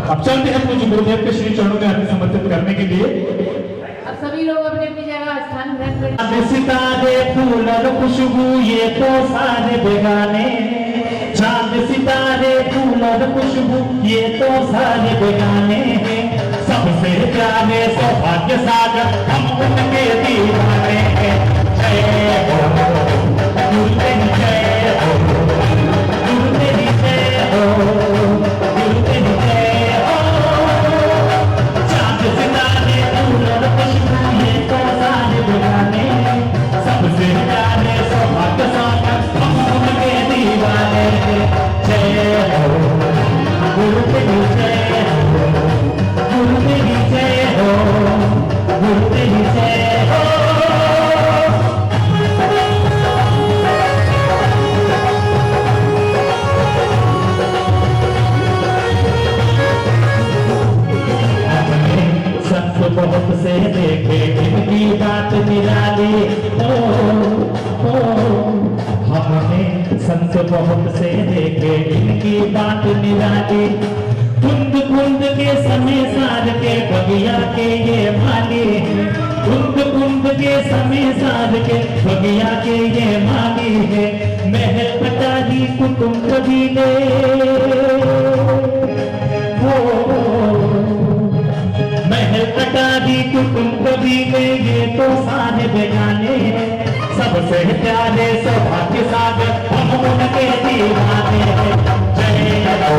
अब चलते हैं पूज्य गुरुदेव के श्री चरणों में हमें समर्पित करने के लिए। अब सभी लोग अपनी अपनी जगह स्थान ग्रहण करें। सितारे फूल और खुशबू ये तो सारे बेगाने, चांद सितारे फूल और खुशबू ये तो सारे बेगाने। सबसे प्यारे सौभाग्य सागर हम उनके दीवाने हैं। जय हो गुरुदेव, जय हो गुरुदेव, जय हो गुरुदेव, जय हो। चांद सितारे फूल और खुशबू ये तो सारे बेगाने, सबसे प्यारे सौभाग्य सागर हम उनके दीवाने हैं। जय हो गुरुदेव, जय हो गुरुदेव, जय हो गुरुदेव, जय हो। बहुत से देखे इनकी बात निराली, हमने संत बहुत से देखे इनकी बात निराली। कुंद कुंद के समय सार के बगिया के ये माली, कुंद कुंद के समय सार के बगिया के ये माली है। महल पटारी कुटुंब कबीले, महल कटारी कुटुंब कबीले ये तो सारे बेगाने। सबसे प्यारे सौभाग्य सागर हम उनके दीवाने हैं। जय हो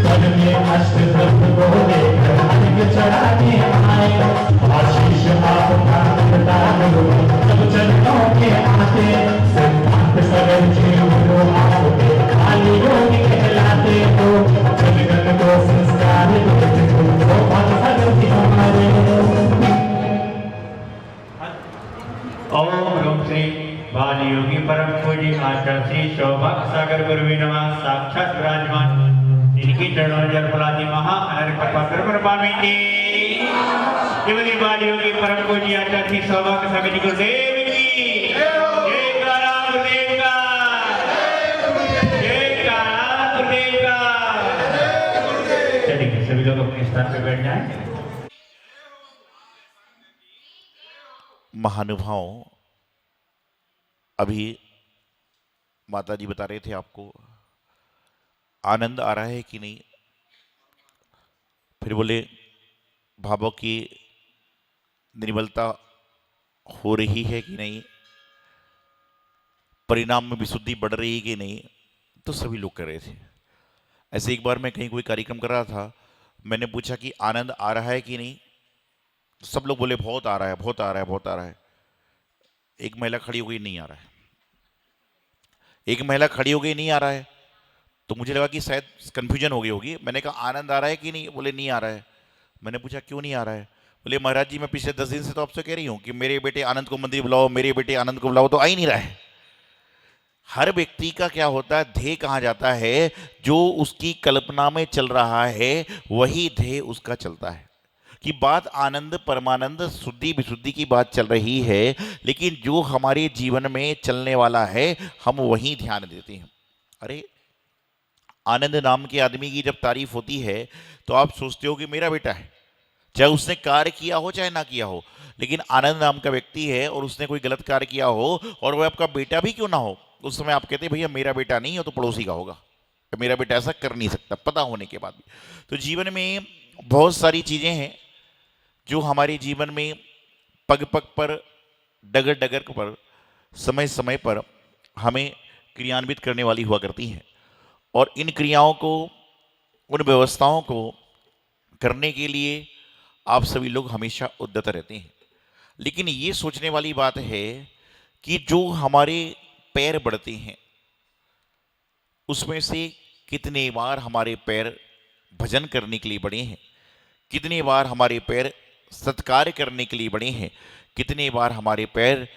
मन में अष्टदंत बोले अर्घ्य चढ़ाने आए। आशीष आपका प्रदान हो जब चरणों के आते, सिद्धांत सागर जी हो आपके खाली योग कहलाते हो। जनगण को संस्कार गुरुवे नमः साक्षात विराजमान इनकी चरणों में जल फलाती महा अनर्क पत्र पावेंगे देवी बालियों की परम पूज्य आचार्य सौभाग्य समिति गुरुदेव की जय कारा गुरुदेव का जय कारा गुरुदेव का। चलिए सभी लोग अपने स्थान पे बैठ जाएं। महानुभाव, अभी माता जी बता रहे थे आपको आनंद आ रहा है कि नहीं। फिर बोले भावों की निर्मलता हो रही है कि नहीं, परिणाम में विशुद्धि बढ़ रही है कि नहीं। तो सभी लोग कर रहे थे ऐसे। एक बार मैं कहीं कोई कार्यक्रम कर रहा था, मैंने पूछा कि आनंद आ रहा है कि नहीं। सब लोग बोले बहुत आ रहा है, बहुत आ रहा है, बहुत आ रहा है। एक महिला खड़ी हो गई, नहीं आ रहा है। एक महिला खड़ी हो गई, नहीं आ रहा है। तो मुझे लगा कि शायद कंफ्यूजन हो गई होगी। मैंने कहा आनंद आ रहा है कि नहीं, बोले नहीं आ रहा है। मैंने पूछा क्यों नहीं आ रहा है। बोले महाराज जी मैं पिछले 10 दिन से तो आपसे कह रही हूँ कि मेरे बेटे आनंद को मंदिर बुलाओ, मेरे बेटे आनंद को बुलाओ, तो आ ही नहीं रहा है। हर व्यक्ति का क्या होता है, ध्येय कहाँ जाता है, जो उसकी कल्पना में चल रहा है वही ध्येय उसका चलता है। कि बात आनंद परमानंद शुद्धि विशुद्धि की बात चल रही है, लेकिन जो हमारे जीवन में चलने वाला है हम वही ध्यान देते हैं। अरे आनंद नाम के आदमी की जब तारीफ होती है तो आप सोचते हो कि मेरा बेटा है, चाहे उसने कार्य किया हो चाहे ना किया हो। लेकिन आनंद नाम का व्यक्ति है और उसने कोई गलत कार्य किया हो और वह आपका बेटा भी क्यों ना हो, उस समय आप कहते भैया मेरा बेटा नहीं हो तो पड़ोसी का होगा, मेरा बेटा ऐसा कर नहीं सकता, पता होने के बाद भी। तो जीवन में बहुत सारी चीजें हैं जो हमारे जीवन में पग पग पर, डगर डगर पर, समय समय पर हमें क्रियान्वित करने वाली हुआ करती हैं। और इन क्रियाओं को, उन व्यवस्थाओं को करने के लिए आप सभी लोग हमेशा उद्यत रहते हैं। लेकिन ये सोचने वाली बात है कि जो हमारे पैर बढ़ते हैं उसमें से कितने बार हमारे पैर भजन करने के लिए बढ़े हैं, कितने बार हमारे पैर सत्कार करने के लिए बढ़े हैं, कितने बार हमारे पैर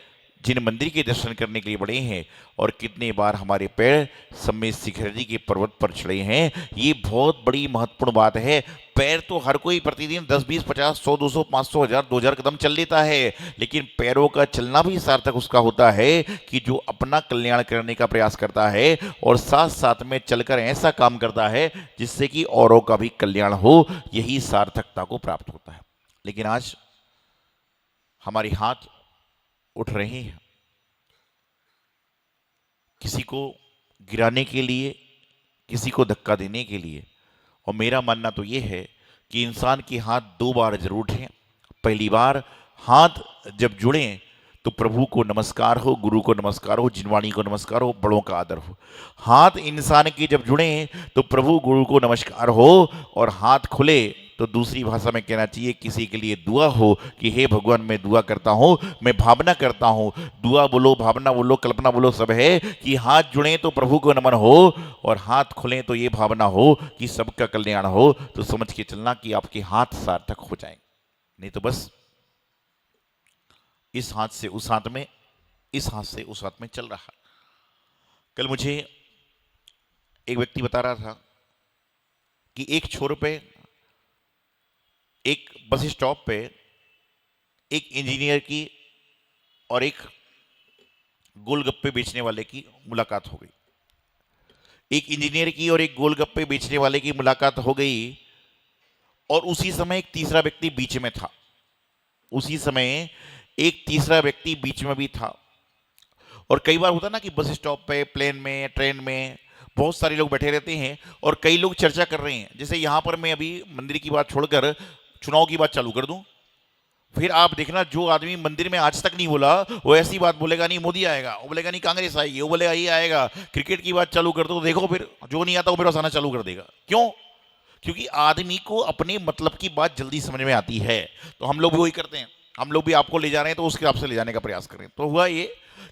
जिन मंदिर के दर्शन करने के लिए बढ़े हैं, और कितने बार हमारे पैर समेत शिखर जी के पर्वत पर चढ़े हैं। ये बहुत बड़ी महत्वपूर्ण बात है। पैर तो हर कोई प्रतिदिन 10, 20, 50, 100, 200, 500, 1000, 2000 कदम चल लेता है, लेकिन पैरों का चलना भी सार्थक उसका होता है कि जो अपना कल्याण करने का प्रयास करता है और साथ साथ में चलकर ऐसा काम करता है जिससे कि औरों का भी कल्याण हो, यही सार्थकता को प्राप्त होता है। लेकिन आज हमारे हाथ उठ रहे हैं किसी को गिराने के लिए, किसी को धक्का देने के लिए। और मेरा मानना तो ये है कि इंसान के हाथ 2 बार जरूर उठें। पहली बार हाथ जब जुड़े तो प्रभु को नमस्कार हो, गुरु को नमस्कार हो, जिनवाणी को नमस्कार हो, बड़ों का आदर हो। हाथ इंसान के जब जुड़े तो प्रभु गुरु को नमस्कार हो, और हाथ खुले तो दूसरी भाषा में कहना चाहिए किसी के लिए दुआ हो कि हे भगवान मैं दुआ करता हूँ, मैं भावना करता हूँ। दुआ बोलो, भावना बोलो, कल्पना बोलो, सब है कि हाथ जुड़े तो प्रभु को नमन हो, और हाथ खुले तो ये भावना हो कि सबका कल्याण हो। तो समझ के चलना कि आपके हाथ सार्थक हो जाएंगे, नहीं तो बस इस हाथ से उस हाथ में, इस हाथ से उस हाथ में चल रहा। कल मुझे एक व्यक्ति बता रहा था कि एक छोर पे, एक बस स्टॉप पे एक इंजीनियर की और एक गोलगप्पे बेचने वाले की मुलाकात हो गई। एक इंजीनियर की और एक गोलगप्पे बेचने वाले की मुलाकात हो गई, और उसी समय एक तीसरा व्यक्ति बीच में था। उसी समय एक तीसरा व्यक्ति बीच में भी था। और कई बार होता ना कि बस स्टॉप पे, प्लेन में, ट्रेन में बहुत सारे लोग बैठे रहते हैं और कई लोग चर्चा कर रहे हैं। जैसे यहाँ पर मैं अभी मंदिर की बात छोड़कर चुनाव की बात चालू कर दूं, फिर आप देखना जो आदमी मंदिर में आज तक नहीं बोला वो ऐसी बात बोलेगा, नहीं मोदी आएगा, वो बोलेगा नहीं कांग्रेस आएगी, वो बोलेगा ये आएगा। क्रिकेट की बात चालू कर दो तो देखो फिर जो नहीं आता वो फिर हंसाना चालू कर देगा। क्यों? क्योंकि आदमी को अपने मतलब की बात जल्दी समझ में आती है। तो हम लोग भी वही करते हैं, हम लोग भी आपको ले जा रहे हैं तो उसके हिसाब से ले जाने का प्रयास करें। तो हुआ ये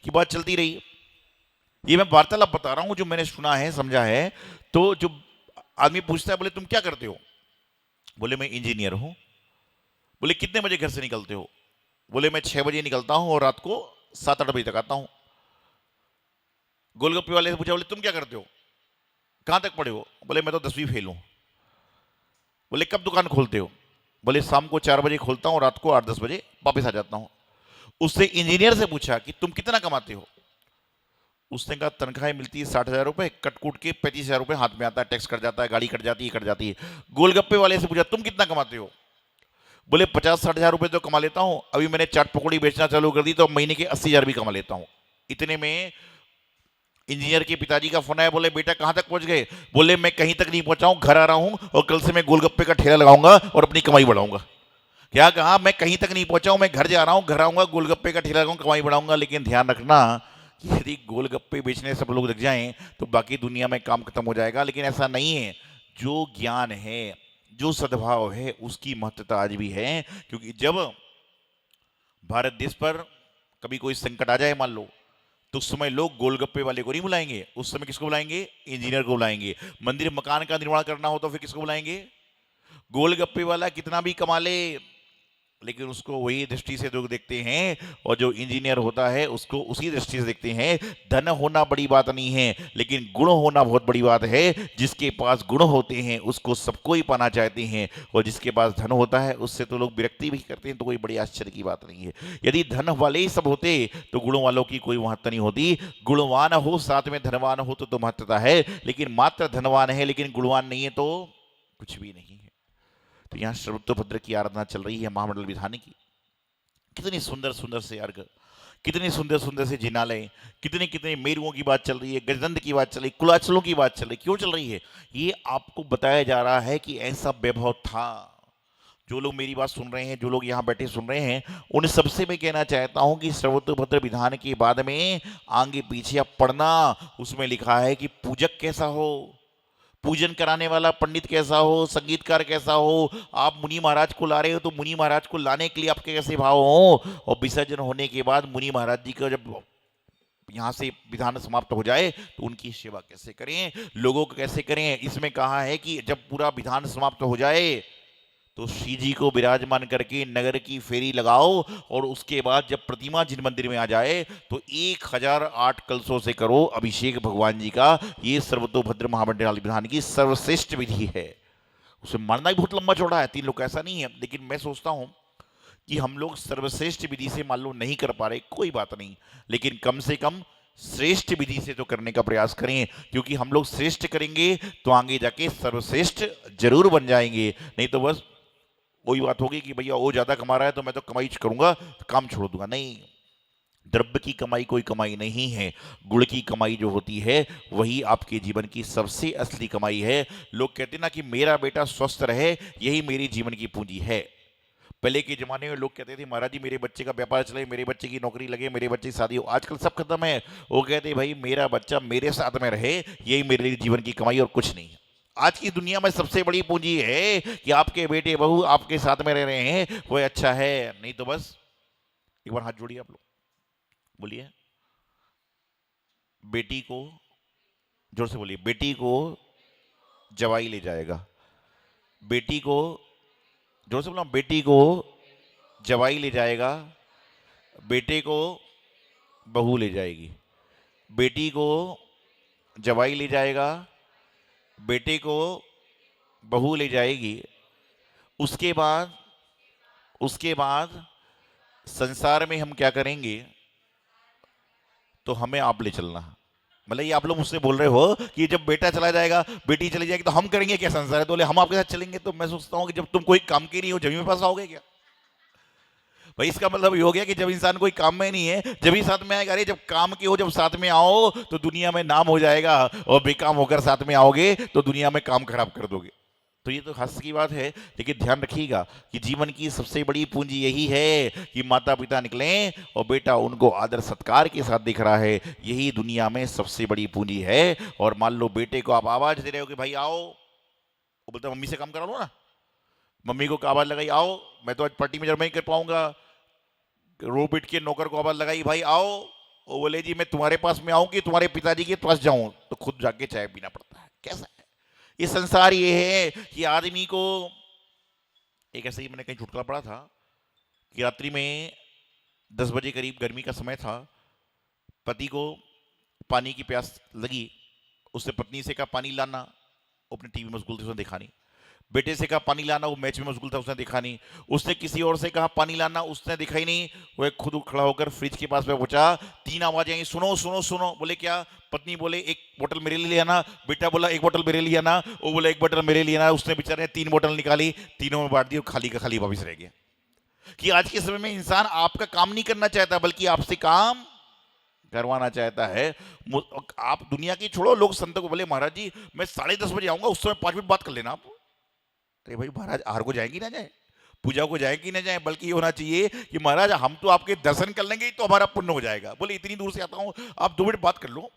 कि बात चलती रही। ये मैं वार्तालाप बता रहा हूं जो मैंने सुना है, समझा है। तो जो आदमी पूछता है, बोले तुम क्या करते हो? बोले मैं इंजीनियर हूं। बोले कितने बजे घर से निकलते हो? बोले मैं 6 बजे निकलता हूं और रात को 7-8 बजे तक आता हूं। गोलगप्पे वाले से पूछा, बोले तुम क्या करते हो? कहाँ तक पढ़े हो? बोले मैं तो 10वीं फेल हूँ। बोले कब दुकान खोलते हो? बोले शाम को 4 बजे खोलता हूँ, रात को 8-10 बजे वापस आ जाता हूँ। उससे इंजीनियर से पूछा कि तुम कितना कमाते हो? उसने कहा तनख्वाह मिलती है 60,000 रुपये, कटकूट के 35,000 रुपये हाथ में आता है, टैक्स कट जाता है, गाड़ी कट जाती है, कट जाती है। गोलगप्पे वाले से पूछा तुम कितना कमाते हो? बोले 50-60,000 रुपये तो कमा लेता हूँ, अभी मैंने चाट पकौड़ी बेचना चालू कर दी तो महीने के 80,000 भी कमा लेता हूँ। इतने में इंजीनियर के पिताजी का फोन आया, बोले बेटा कहाँ तक पहुंच गए? बोले मैं कहीं तक नहीं पहुंचा हूँ, घर आ रहा हूँ और कल से मैं गोलगप्पे का ठेला लगाऊंगा और अपनी कमाई बढ़ाऊंगा। क्या कहा? मैं कहीं तक नहीं पहुंचा हूँ, मैं घर जा रहा हूँ, घर आऊंगा, गोलगप्पे का ठेला लगाऊंगा, कमाई बढ़ाऊंगा। लेकिन ध्यान रखना कि यदि गोलगप्पे बेचने सब लोग लग जाएं तो बाकी दुनिया में काम खत्म हो जाएगा। लेकिन ऐसा नहीं है। जो ज्ञान है, जो सद्भाव है, उसकी महत्वता आज भी है। क्योंकि जब भारत देश पर कभी कोई संकट आ जाए मान लो, तो उस समय लोग गोलगप्पे वाले को नहीं बुलाएंगे, उस समय किसको बुलाएंगे? इंजीनियर को बुलाएंगे। मंदिर मकान का निर्माण करना हो तो फिर किसको बुलाएंगे? गोलगप्पे वाला कितना भी कमा ले, लेकिन उसको वही दृष्टि से लोग देखते हैं, और जो इंजीनियर होता है उसको उसी दृष्टि से देखते हैं। धन होना बड़ी बात नहीं है, लेकिन गुण होना बहुत बड़ी बात है। जिसके पास गुण होते हैं उसको सबको ही पाना चाहते हैं, और जिसके पास धन होता है उससे तो लोग विरक्ति भी करते हैं। तो कोई बड़ी आश्चर्य की बात नहीं है। यदि धन वाले ही सब होते तो गुणों वालों की कोई महत्ता नहीं होती। गुणवान हो साथ में धनवान हो तो महत्ता है, लेकिन मात्र धनवान है लेकिन गुणवान नहीं है तो कुछ भी नहीं है। तो यहाँ सर्वतोभद्र की आराधना चल रही है महामंडल विधान की। कितनी सुंदर सुंदर से अर्घ, कितनी सुंदर सुंदर से जिनालय, कितने कितने मेरुओं की बात चल रही है, गजदंड की बात चल रही है, कुलाचलों की बात चल रही है। क्यों चल रही है? ये आपको बताया जा रहा है कि ऐसा वैभव था। जो लोग मेरी बात सुन रहे हैं, जो लोग यहाँ बैठे सुन रहे हैं, उन सबसे मैं कहना चाहता हूँ कि सर्वतोभद्र विधान के बाद में आगे पीछे आप पढ़ना, उसमें लिखा है कि पूजक कैसा हो, पूजन कराने वाला पंडित कैसा हो, संगीतकार कैसा हो। आप मुनि महाराज को ला रहे हो तो मुनि महाराज को लाने के लिए आपके कैसे भाव हो, और विसर्जन होने के बाद मुनि महाराज जी का जब यहाँ से विधान समाप्त हो जाए तो उनकी सेवा कैसे करें, लोगों को कैसे करें। इसमें कहा है कि जब पूरा विधान समाप्त हो जाए तो श्री जी को विराजमान करके नगर की फेरी लगाओ, और उसके बाद जब प्रतिमा जिन मंदिर में आ जाए तो 1008 कलशों से करो अभिषेक भगवान जी का। ये सर्वतोभद्र महामंडल विधान की सर्वश्रेष्ठ विधि है। उसे मानना भी बहुत लंबा चौड़ा है, 3 लोग ऐसा नहीं है। लेकिन मैं सोचता हूं कि हम लोग सर्वश्रेष्ठ विधि से मान लो नहीं कर पा रहे, कोई बात नहीं, लेकिन कम से कम श्रेष्ठ विधि से तो करने का प्रयास करें। क्योंकि हम लोग श्रेष्ठ करेंगे तो आगे जाके सर्वश्रेष्ठ जरूर बन जाएंगे। नहीं तो बस वही बात होगी कि भैया वो ज्यादा कमा रहा है तो मैं तो कमाई करूंगा, तो काम छोड़ दूंगा। नहीं, द्रव्य की कमाई कोई कमाई नहीं है। गुण की कमाई जो होती है वही आपके जीवन की सबसे असली कमाई है। लोग कहते हैं ना कि मेरा बेटा स्वस्थ रहे, यही मेरी जीवन की पूंजी है। पहले के जमाने में लोग कहते थे महाराज जी मेरे बच्चे का व्यापार चले, मेरे बच्चे की नौकरी लगे, मेरे बच्चे की शादी हो। आजकल सब खत्म है। वो कहते भाई मेरा बच्चा मेरे साथ में रहे, यही मेरे जीवन की कमाई और कुछ नहीं है। आज की दुनिया में सबसे बड़ी पूंजी है कि आपके बेटे बहू आपके साथ में रह रहे हैं, वो अच्छा है। नहीं तो बस एक बार हाथ जोड़िए आप लोग, बोलिए बेटी को, जोर से बोलिए, बेटी को जवाई ले जाएगा। बेटी को, जोर से बोला, बेटी को जवाई ले जाएगा, बेटे को बहू ले जाएगी। बेटी को जवाई ले जाएगा, बेटे को बहू ले जाएगी। उसके बाद संसार में हम क्या करेंगे, तो हमें आप ले चलना। मतलब ये आप लोग मुझसे बोल रहे हो कि जब बेटा चला जाएगा, बेटी चली जाएगी, तो हम करेंगे क्या संसार है, तो बोले हम आपके साथ चलेंगे। तो मैं सोचता हूं कि जब तुम कोई काम के नहीं हो, जब मेरे पास आओगे क्या भाई? इसका मतलब ये हो गया कि जब इंसान कोई काम में नहीं है, जब ही साथ में आएगा। अरे जब काम के हो, जब साथ में आओ तो दुनिया में नाम हो जाएगा, और बेकाम होकर साथ में आओगे तो दुनिया में काम खराब कर दोगे। तो ये तो हास्य की बात है। लेकिन ध्यान रखिएगा कि जीवन की सबसे बड़ी पूंजी यही है कि माता पिता निकलें और बेटा उनको आदर सत्कार के साथ दिख रहा है। यही दुनिया में सबसे बड़ी पूंजी है। और मान लो बेटे को आप आवाज दे रहे हो कि भाई आओ, वो बोलता मम्मी से काम करा लो ना। मम्मी को आवाज लगाई आओ, मैं तो आज पार्टी में जब नहीं कर पाऊंगा। रो पिट के नौकर को आवाज लगाई भाई आओ, वो बोले जी मैं तुम्हारे पास में आऊं कि तुम्हारे पिताजी के पास जाऊं, तो खुद जाके चाय पीना पड़ता है। कैसा है ये संसार? ये है कि आदमी को एक ऐसे ही मैंने कहीं चुटकुला पढ़ा था कि रात्रि में 10 बजे करीब गर्मी का समय था, पति को पानी की प्यास लगी, उसने पत्नी से कहा पानी लाना, वो अपनी टीवी में मशगूल थे, उसने देखा नहीं। बेटे से कहा पानी लाना, वो मैच में मशगूल था, उसने देखा नहीं। उसने किसी और से कहा पानी लाना, उसने देखा ही नहीं। वो एक खुद खड़ा होकर फ्रिज के पास में पहुंचा, 3 आवाजें आई, सुनो सुनो सुनो। बोले क्या? पत्नी बोले एक बोतल मेरे लिए आना, बेटा बोला एक बोतल मेरे लिए आना, वो बोला एक बोतल मेरे लिए आना। उसने बेचारे 3 बोतल निकाली, तीनों में बांट दी, खाली का खाली वापिस रह गया। कि आज के समय में इंसान आपका काम नहीं करना चाहता, बल्कि आपसे काम करवाना चाहता है। आप दुनिया की छोड़ो, लोग संतों को बोले महाराज जी मैं 10:30 बजे आऊंगा, उस समय 5 मिनट बात कर लेना आप। अरे भाई महाराज, आहार को जाएंगी ना जाए, पूजा को जाएगी ना जाए, बल्कि ये होना चाहिए कि महाराज हम तो आपके दर्शन कर लेंगे तो हमारा पुण्य हो जाएगा। बोले इतनी दूर से आता हूं, आप 2 मिनट बात कर लो।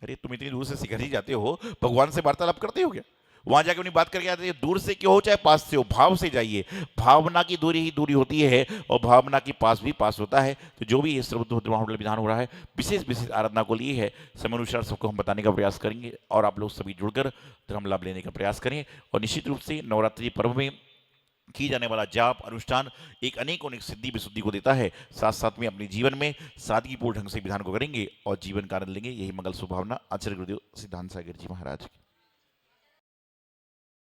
अरे तुम इतनी दूर से शिखर ही जाते हो, भगवान से वार्तालाप करते हो क्या? वहां जाकर अपनी बात करके आते हैं। दूर से क्यों हो चाहे पास से हो, भाव से जाइए। भावना की दूरी ही दूरी होती है और भावना की पास भी पास होता है। तो जो भी ये सर्वधर्म विधान हो रहा है, विशेष विशेष आराधना को लिए है, समय अनुसार सबको हम बताने का प्रयास करेंगे और आप लोग सभी जुड़कर धर्म लाभ लेने का प्रयास करें। और निश्चित रूप से नवरात्रि पर्व में की जाने वाला जाप अनुष्ठान एक अनेक सिद्धि विशुद्धि को देता है। साथ साथ में अपने जीवन में सादगीपूर्ण ढंग से विधान को करेंगे और जीवन का आनंद लेंगे। यही मंगल सुभावना। आचार्य गुरुदेव सिद्धांत सागर जी महाराज की।